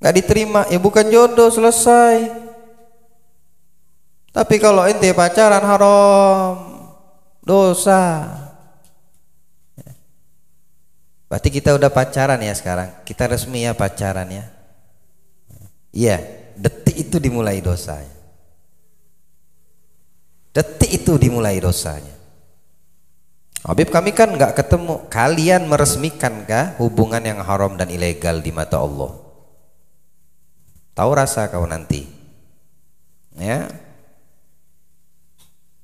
nggak diterima, ya bukan jodoh, selesai. Tapi kalau ente pacaran haram, dosa. Berarti kita udah pacaran ya sekarang, kita resmi ya pacaran ya. Iya, detik itu dimulai dosanya. Detik itu dimulai dosanya. Habib, kami kan nggak ketemu, kalian meresmikankah hubungan yang haram dan ilegal di mata Allah? Tahu rasa kau nanti, ya.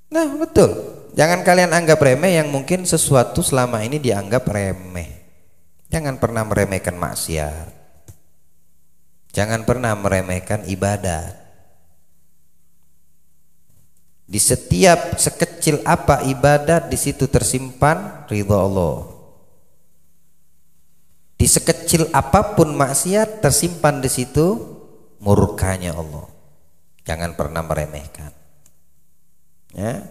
Nah betul, jangan kalian anggap remeh yang mungkin sesuatu selama ini dianggap remeh. Jangan pernah meremehkan maksiat. Jangan pernah meremehkan ibadah. Di setiap sekecil apa ibadat, di situ tersimpan ridha Allah. Di sekecil apapun maksiat tersimpan di situ murkanya Allah. Jangan pernah meremehkan. Ya.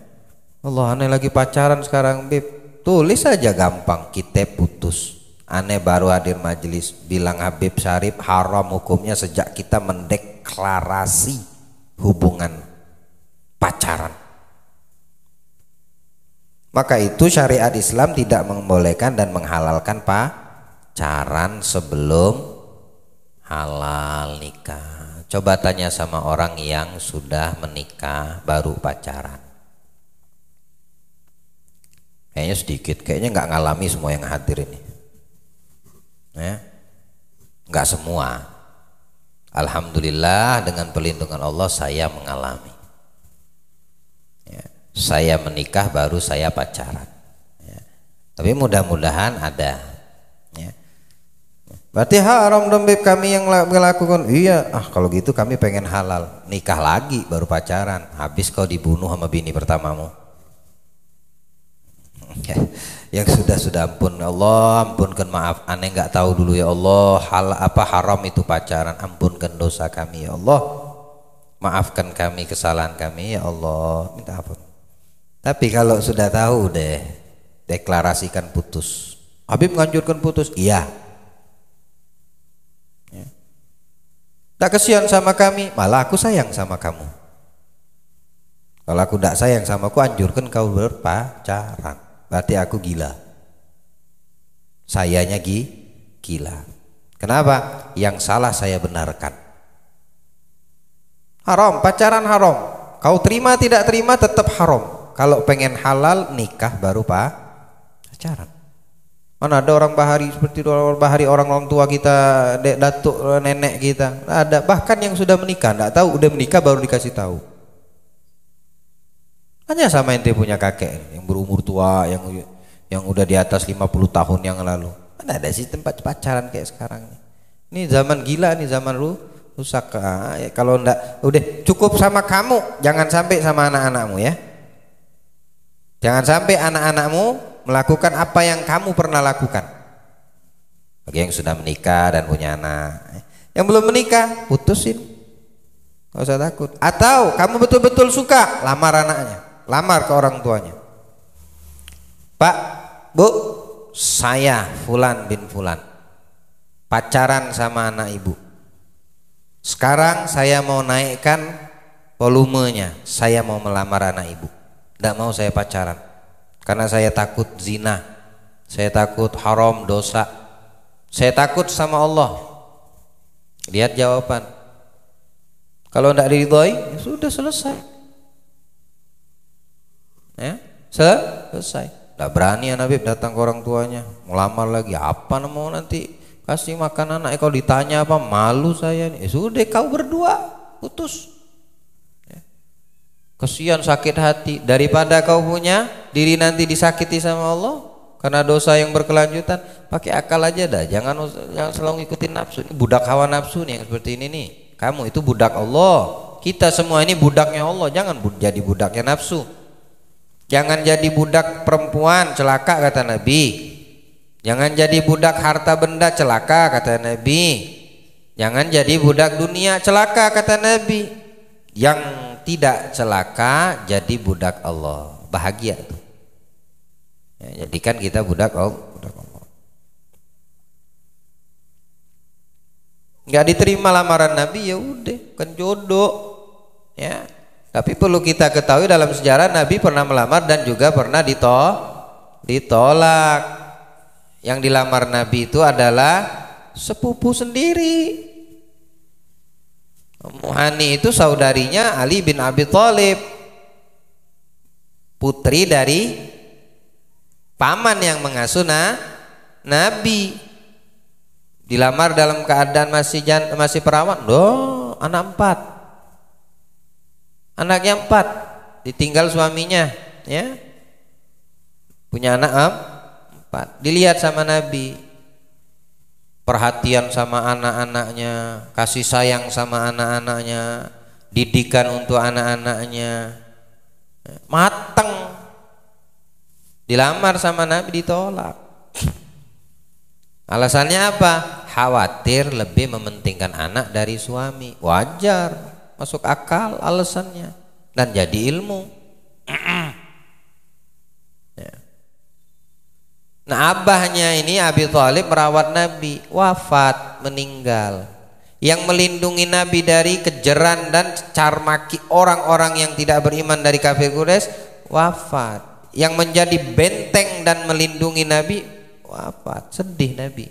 Allah, aneh lagi pacaran sekarang, Bib. Tulis saja gampang, kita putus. Aneh baru hadir majelis bilang Habib Syarif haram hukumnya sejak kita mendeklarasi hubungan pacaran. Maka itu syariat Islam tidak membolehkan dan menghalalkan pacaran sebelum halal nikah. Coba tanya sama orang yang sudah menikah baru pacaran. Kayaknya sedikit, kayaknya nggak ngalami semua yang hadir ini. Ya, nggak semua. Alhamdulillah dengan perlindungan Allah saya mengalami. Ya, saya menikah baru saya pacaran. Ya, tapi mudah-mudahan ada. Ya. Berarti haram dong Beb kami yang melakukan. Iya, kalau gitu kami pengen halal. Nikah lagi baru pacaran. Habis kau dibunuh sama bini pertamamu. Yang sudah ampun Allah, ampunkan, maaf aneh nggak tahu dulu ya Allah haram itu pacaran, ampunkan dosa kami ya Allah, maafkan kami kesalahan kami ya Allah, minta ampun. Tapi kalau sudah tahu deh, deklarasikan putus. Habib menganjurkan putus, iya. Ya. Tak kesian sama kami, malah aku sayang sama kamu. Kalau aku tidak sayang sama aku, anjurkan kau berpacaran. Berarti aku gila. Sayanya gila. Kenapa? Yang salah saya benarkan. Haram, pacaran haram. Kau terima tidak terima tetap haram. Kalau pengen halal nikah baru pacaran. Mana ada orang bahari seperti orang bahari orang tua kita, dek datuk nenek kita. Ada bahkan yang sudah menikah, tidak tahu udah menikah baru dikasih tahu. Hanya sama ente punya kakek yang berumur tua, yang udah di atas 50 tahun yang lalu. Mana ada sih tempat pacaran kayak sekarang. Ini zaman gila, nih zaman rusak. Ya, kalau enggak udah cukup sama kamu, jangan sampai sama anak-anakmu ya. Jangan sampai anak-anakmu melakukan apa yang kamu pernah lakukan. Bagi yang sudah menikah dan punya anak, yang belum menikah putusin, nggak usah takut. Atau kamu betul-betul suka, lamar anaknya. Lamar ke orang tuanya. Pak, Bu, saya Fulan bin Fulan pacaran sama anak ibu. Sekarang saya mau naikkan volumenya. Saya mau melamar anak ibu. Tidak mau saya pacaran karena saya takut zina. Saya takut haram dosa. Saya takut sama Allah. Lihat jawaban. Kalau tidak diridhoi, ya sudah selesai. Ya, selesai. Tidak berani ya Nabi datang ke orang tuanya melamar lagi. Apa mau nanti kasih makan anak? Kalau ditanya apa, malu saya nih. Sudah kau berdua putus. Ya. Kesian sakit hati daripada kau punya diri nanti disakiti sama Allah karena dosa yang berkelanjutan. Pakai akal aja dah. Jangan selalu ngikutin nafsu. Ini budak hawa nafsu nih yang seperti ini nih. Kamu itu budak Allah. Kita semua ini budaknya Allah. Jangan jadi budaknya nafsu. Jangan jadi budak perempuan, celaka kata Nabi. Jangan jadi budak harta benda, celaka kata Nabi. Jangan jadi budak dunia, celaka kata Nabi. Yang tidak celaka jadi budak Allah, bahagia tuh. Ya, jadikan kita budak Allah. Nggak diterima lamaran Nabi, ya udah, kan jodoh. Ya. Tapi perlu kita ketahui dalam sejarah Nabi pernah melamar dan juga pernah ditolak. Yang dilamar Nabi itu adalah sepupu sendiri. Ummu Hani itu saudarinya Ali bin Abi Thalib, putri dari paman yang mengasuh Nabi. Dilamar dalam keadaan masih perawan. Loh, anak 4. Anaknya 4, ditinggal suaminya, ya, punya anak 4. Dilihat sama Nabi, perhatian sama anak-anaknya, kasih sayang sama anak-anaknya, didikan untuk anak-anaknya, mateng. Dilamar sama Nabi ditolak. Alasannya apa? Khawatir lebih mementingkan anak dari suami. Wajar, masuk akal alasannya, dan jadi ilmu. Ya. Nah, abahnya ini Abi Thalib merawat Nabi, wafat, meninggal. Yang melindungi Nabi dari kejeran dan carmaki orang-orang yang tidak beriman dari kafir Quraisy, wafat. Yang menjadi benteng dan melindungi Nabi, wafat. Sedih Nabi.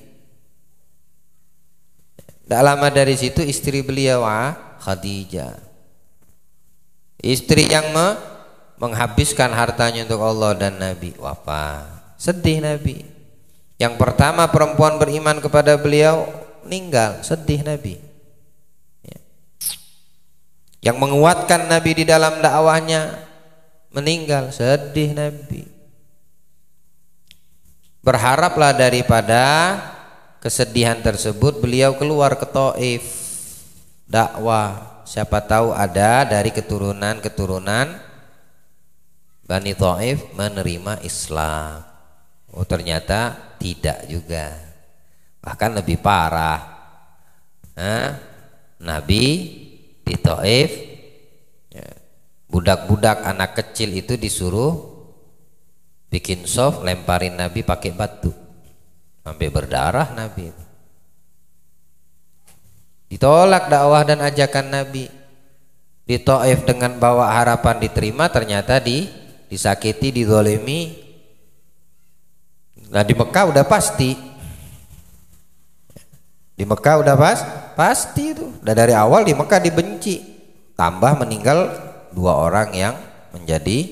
Tidak lama dari situ istri beliau Khadijah, istri yang menghabiskan hartanya untuk Allah dan Nabi, wafat. Sedih Nabi. Yang pertama perempuan beriman kepada beliau meninggal, sedih Nabi. Yang menguatkan Nabi di dalam dakwahnya meninggal, sedih Nabi. Berharaplah daripada kesedihan tersebut beliau keluar ke Taif dakwah. Siapa tahu ada dari keturunan Bani Taif menerima Islam. Oh, ternyata tidak juga, bahkan lebih parah. Nabi di Taif, budak-budak anak kecil itu disuruh bikin soft, lemparin Nabi pakai batu sampai berdarah Nabi. Ditolak dakwah dan ajakan Nabi. Di Taif dengan bawa harapan diterima, ternyata disakiti, dizalimi. Nah, di Mekah udah pasti. Di Mekah udah pasti itu. Udah dari awal di Mekah dibenci. Tambah meninggal 2 orang yang menjadi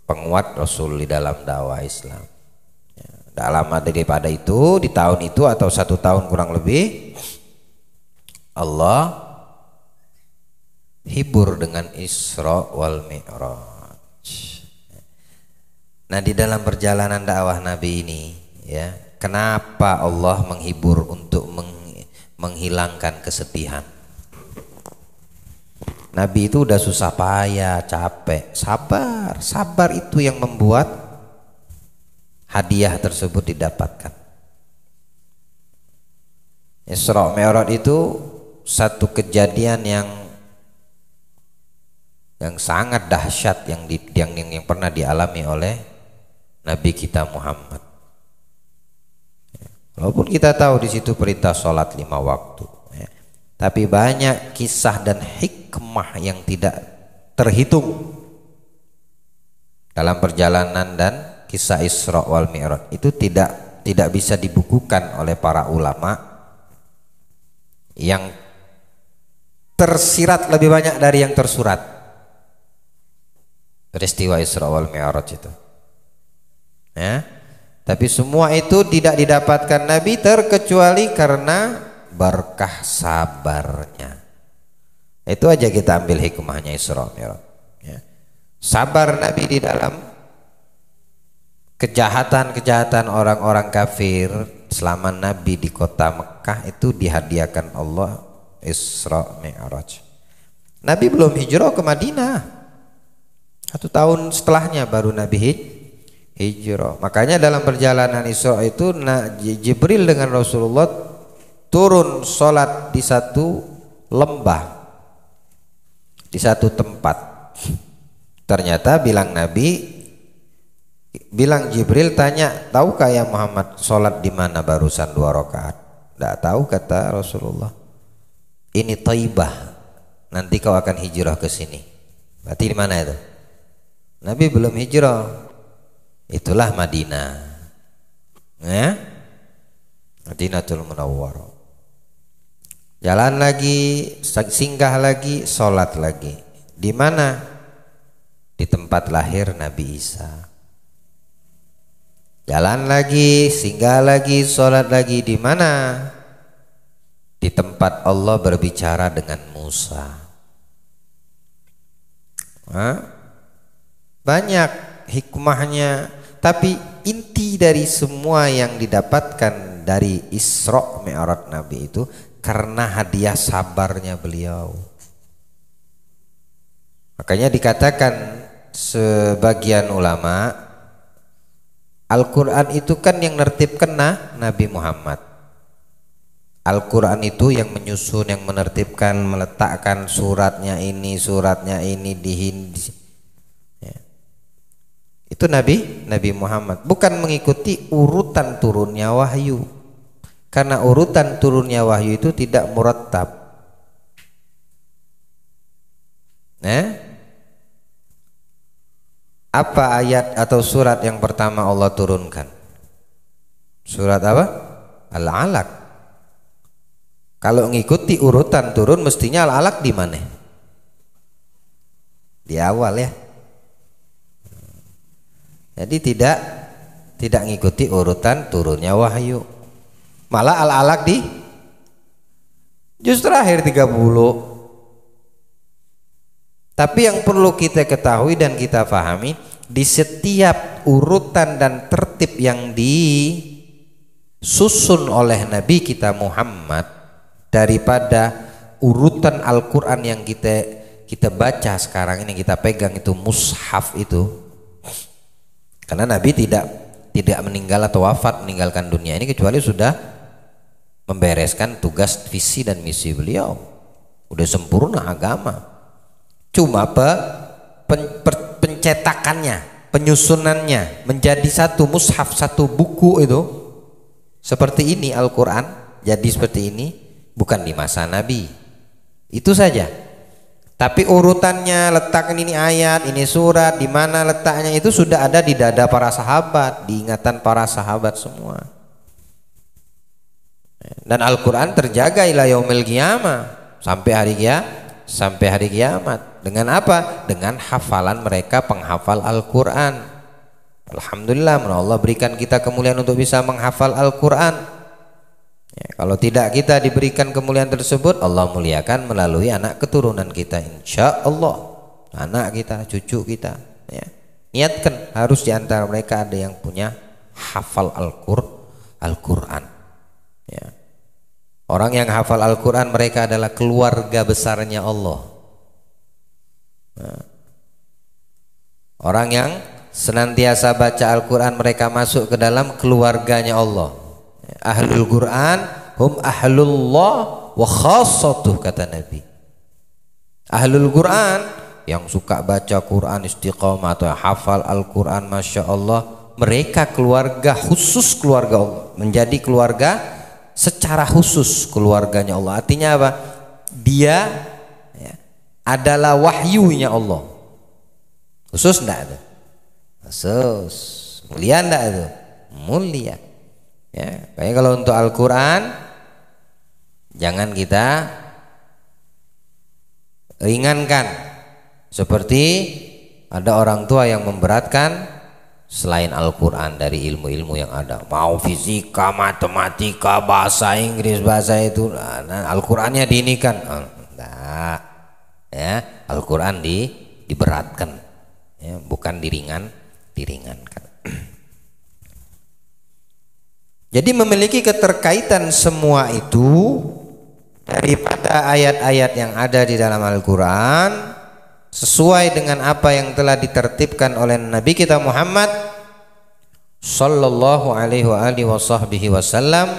penguat Rasul di dalam dakwah Islam. Tidak lama daripada itu, di tahun itu atau 1 tahun kurang lebih, Allah hibur dengan Isra wal Mi'raj. Nah, di dalam perjalanan dakwah Nabi ini, ya, kenapa Allah menghibur untuk menghilangkan kesedihan? Nabi itu udah susah payah, capek, sabar itu yang membuat hadiah tersebut didapatkan. Isra Mi'raj itu satu kejadian yang sangat dahsyat yang pernah dialami oleh Nabi kita Muhammad. Walaupun kita tahu di situ perintah sholat 5 waktu, ya, tapi banyak kisah dan hikmah yang tidak terhitung dalam perjalanan dan kisah Isra wal Mi'raj itu tidak bisa dibukukan oleh para ulama. Yang tersirat lebih banyak dari yang tersurat peristiwa Isra wal Mi'raj itu. Ya, tapi semua itu tidak didapatkan Nabi terkecuali karena berkah sabarnya. Itu aja kita ambil hikmahnya Isra Mi'raj. Ya. Sabar Nabi di dalam kejahatan orang-orang kafir selama Nabi di kota Mekah itu dihadiahkan Allah Isra Mi'raj. Nabi belum hijrah ke Madinah. 1 tahun setelahnya baru Nabi hijrah. Makanya dalam perjalanan Isra itu Jibril dengan Rasulullah turun sholat di satu lembah, di satu tempat. Ternyata bilang Jibril tanya, tahukah ya Muhammad sholat di mana barusan 2 rakaat? Tidak tahu, kata Rasulullah. Ini Thaibah, nanti kau akan hijrah ke sini. Berarti di mana itu? Nabi belum hijrah. Itulah Madinah, ya, Madinatul Munawwarah. Jalan lagi, singgah lagi, sholat lagi. Di mana? Di tempat lahir Nabi Isa. Jalan lagi, singgah lagi, sholat lagi. Di mana? Di tempat Allah berbicara dengan Musa. Banyak hikmahnya, tapi inti dari semua yang didapatkan dari Isra Mi'raj Nabi itu karena hadiah sabarnya beliau. Makanya dikatakan sebagian ulama, Al-Quran itu kan yang nertibkan Nabi Muhammad. Al-Quran itu yang menyusun, yang menertibkan, meletakkan suratnya ini di Hindi. Ya. Itu Nabi Muhammad, bukan mengikuti urutan turunnya wahyu. Karena urutan turunnya wahyu itu tidak murattab. Apa ayat atau surat yang pertama Allah turunkan? Surat apa? Al-Alaq. Kalau ngikuti urutan turun, mestinya Al-Alaq di mana? Di awal ya. Jadi tidak ngikuti urutan turunnya wahyu. Malah Al-Alaq justru akhir 30. Tapi yang perlu kita ketahui dan kita pahami, di setiap urutan dan tertib yang disusun oleh Nabi kita Muhammad, daripada urutan Al-Quran yang kita baca sekarang ini, kita pegang itu mushaf itu, karena Nabi tidak meninggal atau wafat meninggalkan dunia ini kecuali sudah membereskan tugas visi dan misi beliau, udah sempurna agama. Cuma pencetakannya, penyusunannya menjadi satu mushaf, satu buku itu seperti ini, Al-Quran jadi seperti ini, bukan di masa Nabi. Itu saja. Tapi urutannya, letakkan ini ayat, ini surat, di mana letaknya itu sudah ada di dada para sahabat, di ingatan para sahabat semua. Dan Al-Quran terjaga ila yaumil qiyamah, sampai hari kiamat. Dengan apa? Dengan hafalan mereka penghafal Al-Quran. Alhamdulillah, Allah berikan kita kemuliaan untuk bisa menghafal Al-Quran. Ya, kalau tidak kita diberikan kemuliaan tersebut, Allah muliakan melalui anak keturunan kita, insya Allah. Anak kita, cucu kita. Ya. Niatkan, harus diantara mereka ada yang punya hafal Al-Quran. Ya. Orang yang hafal Al-Quran, mereka adalah keluarga besarnya Allah. Orang yang senantiasa baca Al-Quran, mereka masuk ke dalam keluarganya Allah. Ahlul Quran hum ahlullah wa khassatuh, kata Nabi. Ahlul Quran yang suka baca Quran istiqamah atau hafal Al-Quran, masya Allah, mereka keluarga khusus keluarga Allah, menjadi keluarga secara khusus keluarganya Allah. Artinya apa? Dia adalah wahyunya Allah. Khusus enggak itu? Khusus. Mulia enggak itu? Mulia. Ya, kayak kalau untuk Al-Quran jangan kita ringankan. Seperti ada orang tua yang memberatkan selain Al-Quran dari ilmu-ilmu yang ada. Mau fisika, matematika, bahasa Inggris, bahasa itu, nah, Al-Qurannya diinikan. Enggak. Ya, Al-Quran diberatkan, ya, bukan diringankan. Jadi memiliki keterkaitan semua itu daripada ayat-ayat yang ada di dalam Al-Quran, sesuai dengan apa yang telah ditertibkan oleh Nabi kita Muhammad sallallahu alaihi wasallam.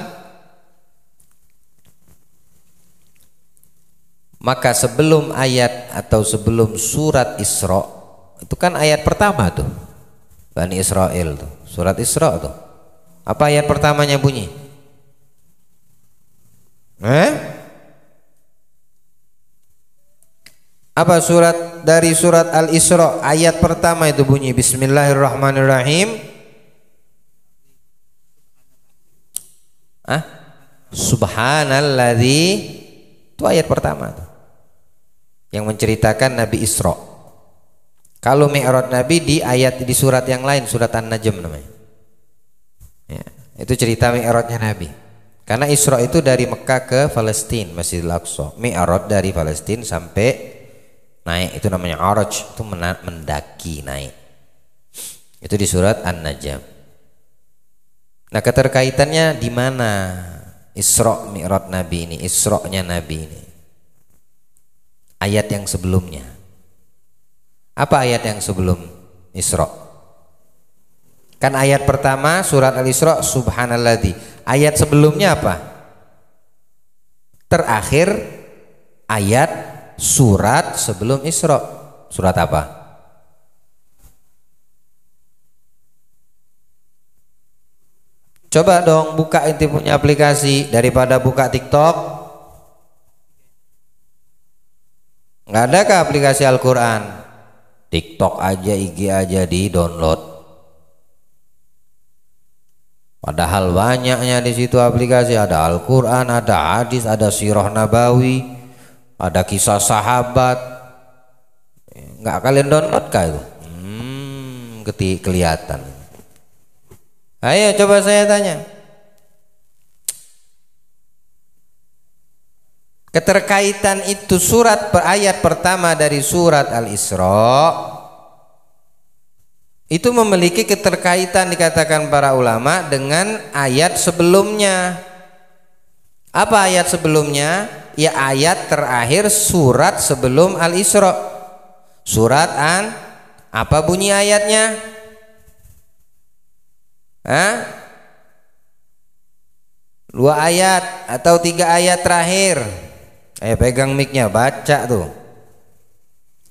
Maka sebelum ayat atau sebelum surat Isra, itu kan ayat pertama tuh, Bani Israel tuh, surat Isra tuh. Apa ayat pertamanya bunyi? Apa dari surat Al-Isra ayat pertama itu bunyi Bismillahirrahmanirrahim. Subhanalladzi, itu ayat pertama tuh, yang menceritakan Nabi Isra. Kalau Mi'raj Nabi di surat yang lain, surat An-Najm namanya. Ya, itu cerita Mi'rajnya Nabi. Karena Isra itu dari Mekah ke Palestina, Masjidil Aqsa. Mi'raj dari Palestina sampai naik, itu namanya Araj, itu mendaki naik. Itu di surat An-Najm. Nah, keterkaitannya di mana Isra Mi'raj Nabi ini, Isra-nya Nabi ini? Ayat yang sebelumnya. Apa ayat yang sebelum Isra? Kan ayat pertama surat Al-Isra subhanalladzi. Ayat sebelumnya apa? Terakhir ayat surat sebelum Isra. Surat apa? Coba dong buka, inti punya aplikasi daripada buka TikTok. Nggak ada kah aplikasi Al-Quran? TikTok aja, IG aja di download. Padahal banyaknya di situ aplikasi, ada Al-Quran, ada hadis, ada sirah nabawi, ada kisah sahabat. Nggak kalian download kah itu? Kelihatan. Ayo coba saya tanya. Keterkaitan itu surat ayat pertama dari surat Al-Isra itu memiliki keterkaitan dikatakan para ulama dengan ayat sebelumnya. Apa ayat sebelumnya? Ya ayat terakhir surat sebelum Al-Isra. Surat apa bunyi ayatnya? Dua ayat atau 3 ayat terakhir. Ayo pegang mic-nya, baca tuh.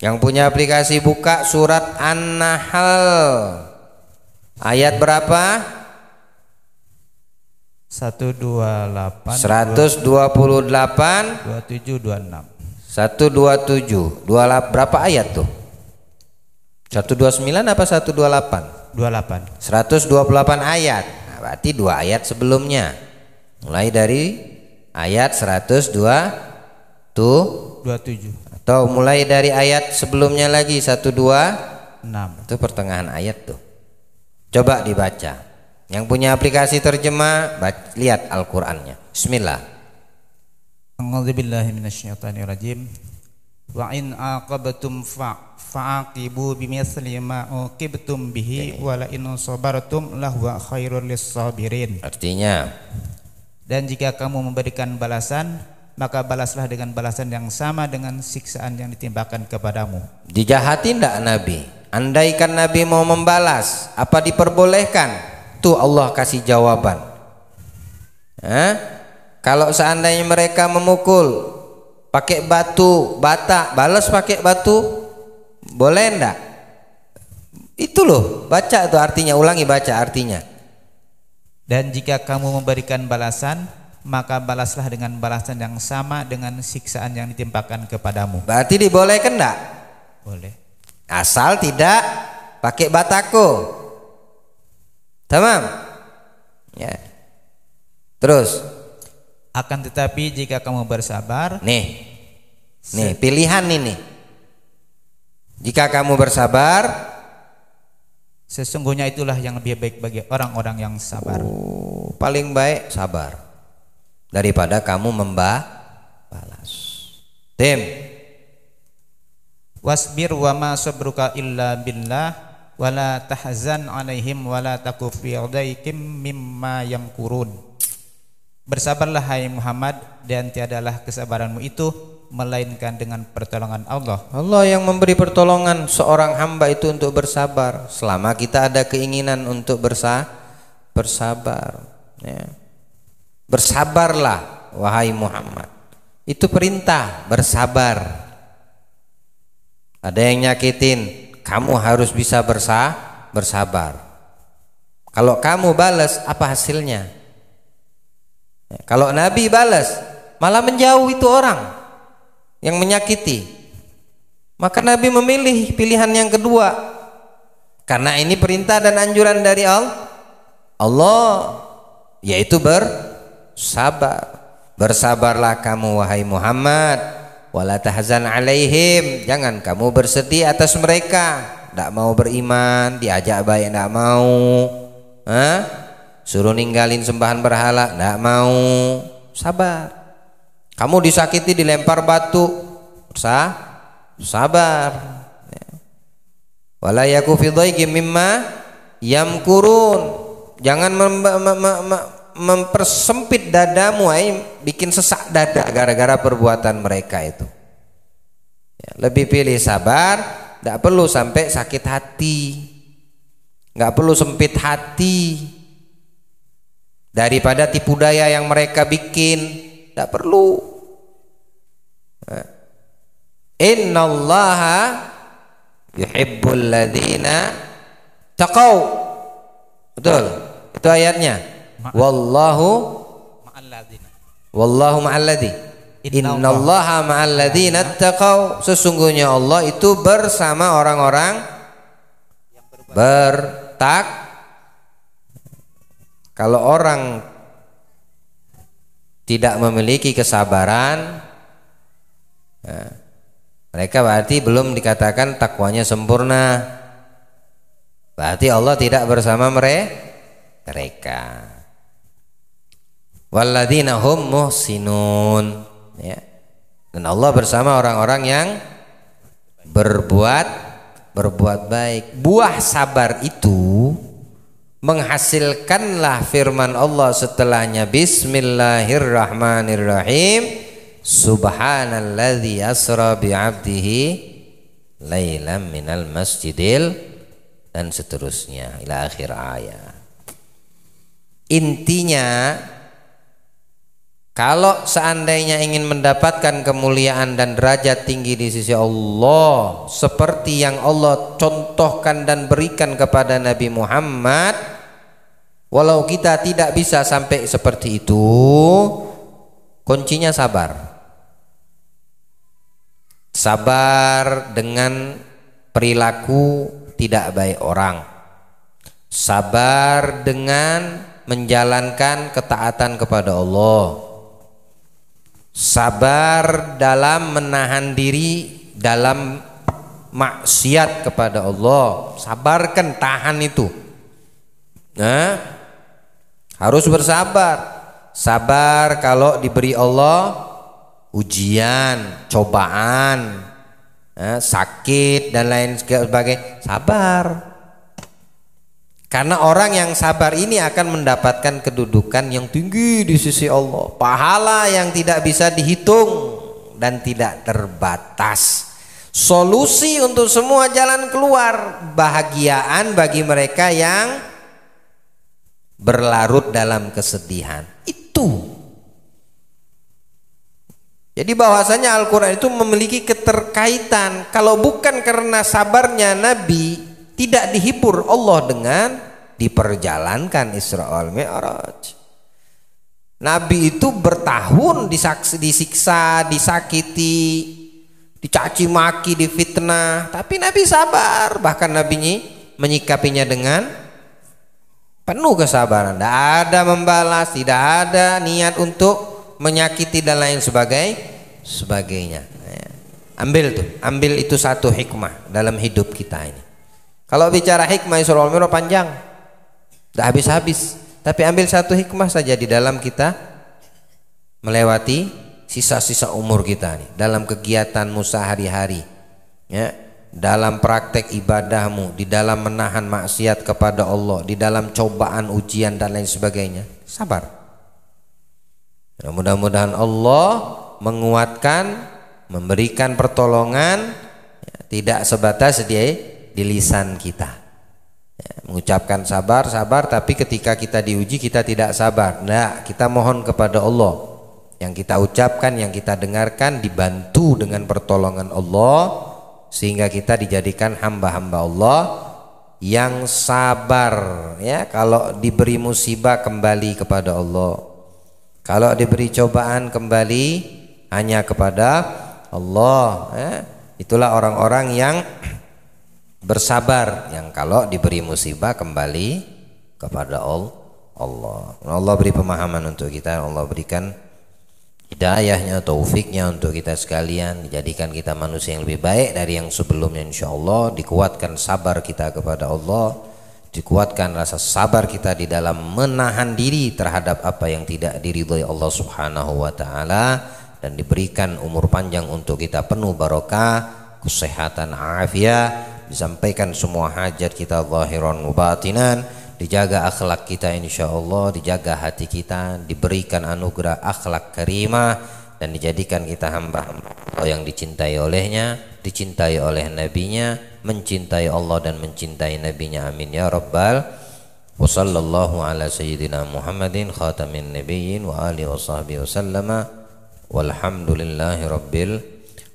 Yang punya aplikasi buka surat An-Nahl. Ayat berapa? 128 128 27 26. 127. Berapa ayat tuh? 129 apa 128? 28. 128 ayat. Nah, berarti 2 ayat sebelumnya. Mulai dari ayat 127 atau mulai dari ayat sebelumnya lagi 126. Itu pertengahan ayat tuh. Coba dibaca. Yang punya aplikasi terjemah, lihat Al-Qur'annya. Bismillah. A'udzubillahi minasyaitonirrajim. Wa in aqabtum fa'aqibu bimithli ma uqibtum bihi wa la in sabartum lahuwa khairul lis-sabirin. Artinya, dan jika kamu memberikan balasan, maka balaslah dengan balasan yang sama dengan siksaan yang ditimbakan kepadamu. Dijahati enggak Nabi? Andaikan Nabi mau membalas, apa diperbolehkan? Tuh Allah kasih jawaban. Kalau seandainya mereka memukul pakai batu bata, balas pakai batu, boleh enggak? Itu loh, baca tuh artinya, ulangi baca artinya. Dan jika kamu memberikan balasan, maka balaslah dengan balasan yang sama dengan siksaan yang ditimpakan kepadamu. Berarti dibolehkan enggak? Boleh. Asal tidak pakai batako. Tamam? Ya. Terus. Akan tetapi jika kamu bersabar, nih pilihan ini. Jika kamu bersabar, sesungguhnya itulah yang lebih baik bagi orang-orang yang sabar. Paling baik sabar daripada kamu membalas. Tim. Wasbir wa ma sabruka illa billah wala tahzan alaihim wala taku fi dhaikim mimma yamkurun. Bersabarlah hai Muhammad, dan tiadalah kesabaranmu itu melainkan dengan pertolongan Allah. Allah yang memberi pertolongan seorang hamba itu untuk bersabar selama kita ada keinginan untuk bersabar. Ya. Bersabarlah wahai Muhammad. Itu perintah, bersabar. Ada yang nyakitin, kamu harus bisa bersabar. Kalau kamu balas, apa hasilnya? Kalau Nabi balas, malah menjauh itu orang yang menyakiti. Maka Nabi memilih pilihan yang kedua, karena ini perintah dan anjuran dari Allah, yaitu bersabar. Bersabarlah kamu wahai Muhammad, wala tahzan alaihim, jangan kamu bersedih atas mereka. Tidak mau beriman, diajak baik tidak mau, suruh ninggalin sembahan berhala tidak mau. Sabar. Kamu disakiti, dilempar batu, sabar. Wala yaku fi dhaiqim mimma yamkurun, jangan mempersempit dadamu, bikin sesak dada gara-gara perbuatan mereka itu. Lebih pilih sabar, tidak perlu sampai sakit hati. nggak perlu sempit hati daripada tipu daya yang mereka bikin, nggak perlu. Innallaha yuhibbul ladzina taqaw. Betul, itu ayatnya. Wallahu ma'al ladzina. Innallaha ma'al ladzina taqaw. Sesungguhnya Allah itu bersama orang-orang Kalau orang tidak memiliki kesabaran, mereka berarti belum dikatakan takwanya sempurna. Berarti Allah tidak bersama mereka. Walladzina hum muhsinun, ya. Dan Allah bersama orang-orang yang berbuat baik. Buah sabar itu menghasilkanlah firman Allah setelahnya, Bismillahirrahmanirrahim, Subhanalladzi asra bi'abdihi lailam minal masjidil, dan seterusnya ila akhir ayat. Intinya, kalau seandainya ingin mendapatkan kemuliaan dan derajat tinggi di sisi Allah seperti yang Allah contohkan dan berikan kepada Nabi Muhammad, walau kita tidak bisa sampai seperti itu, kuncinya sabar. Sabar dengan perilaku tidak baik orang. Sabar dengan menjalankan ketaatan kepada Allah. Sabar dalam menahan diri dalam maksiat kepada Allah. Sabarkan, tahan itu. Nah, harus bersabar. Sabar kalau diberi Allah ujian, cobaan, sakit dan lain sebagainya. Sabar. Karena orang yang sabar ini akan mendapatkan kedudukan yang tinggi di sisi Allah, pahala yang tidak bisa dihitung dan tidak terbatas, solusi untuk semua jalan keluar, bahagiaan bagi mereka yang berlarut dalam kesedihan. Itu. Jadi bahwasanya Al-Quran itu memiliki keterkaitan. Kalau bukan karena sabarnya Nabi, tidak dihibur Allah dengan diperjalankan Isra wal Mi'raj. Nabi itu bertahun disiksa, disakiti, dicaci maki, difitnah, tapi Nabi sabar. Bahkan Nabi menyikapinya dengan penuh kesabaran. Tidak ada membalas, tidak ada niat untuk menyakiti dan lain sebagainya. Ambil itu satu hikmah dalam hidup kita ini. Kalau bicara hikmah Isra wal Mi'raj panjang, tidak habis-habis. Tapi ambil satu hikmah saja di dalam kita melewati sisa-sisa umur kita nih, dalam kegiatanmu sehari-hari, ya, dalam praktek ibadahmu, di dalam menahan maksiat kepada Allah, di dalam cobaan, ujian dan lain sebagainya. Sabar. Mudah-mudahan Allah menguatkan, memberikan pertolongan, ya, tidak sebatas di lisan kita, ya, mengucapkan sabar, tapi ketika kita diuji kita tidak sabar. Nah, kita mohon kepada Allah, yang kita ucapkan, yang kita dengarkan dibantu dengan pertolongan Allah, sehingga kita dijadikan hamba-hamba Allah yang sabar, ya. Kalau diberi musibah kembali kepada Allah, kalau diberi cobaan kembali hanya kepada Allah, ya. Itulah orang-orang yang bersabar, yang kalau diberi musibah kembali kepada Allah. Allah beri pemahaman untuk kita, Allah berikan hidayahnya, taufiknya untuk kita sekalian, dijadikan kita manusia yang lebih baik dari yang sebelumnya insyaallah. Dikuatkan sabar kita kepada Allah, dikuatkan rasa sabar kita di dalam menahan diri terhadap apa yang tidak diridhoi Allah Subhanahu wa taala, dan diberikan umur panjang untuk kita penuh barokah, kesehatan, afiat, disampaikan semua hajat kita zahiran wa batinan, dijaga akhlak kita insyaallah, dijaga hati kita, diberikan anugerah akhlak karimah, dan dijadikan kita hamba yang dicintai olehnya, dicintai oleh nabinya, mencintai Allah dan mencintai nabinya, amin ya rabbal. Wa sallallahu ala sayyidina Muhammadin khatamin nabiyyin wa alihi wa sahbihi wasallama walhamdulillahi rabbil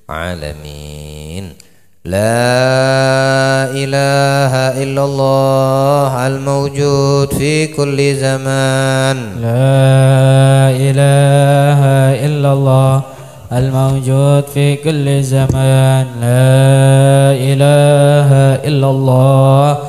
alamin. La ilaha illallah al-mawjud fi kulli zaman. La ilaha illallah al-mawjud fi kulli zaman. La ilaha illallah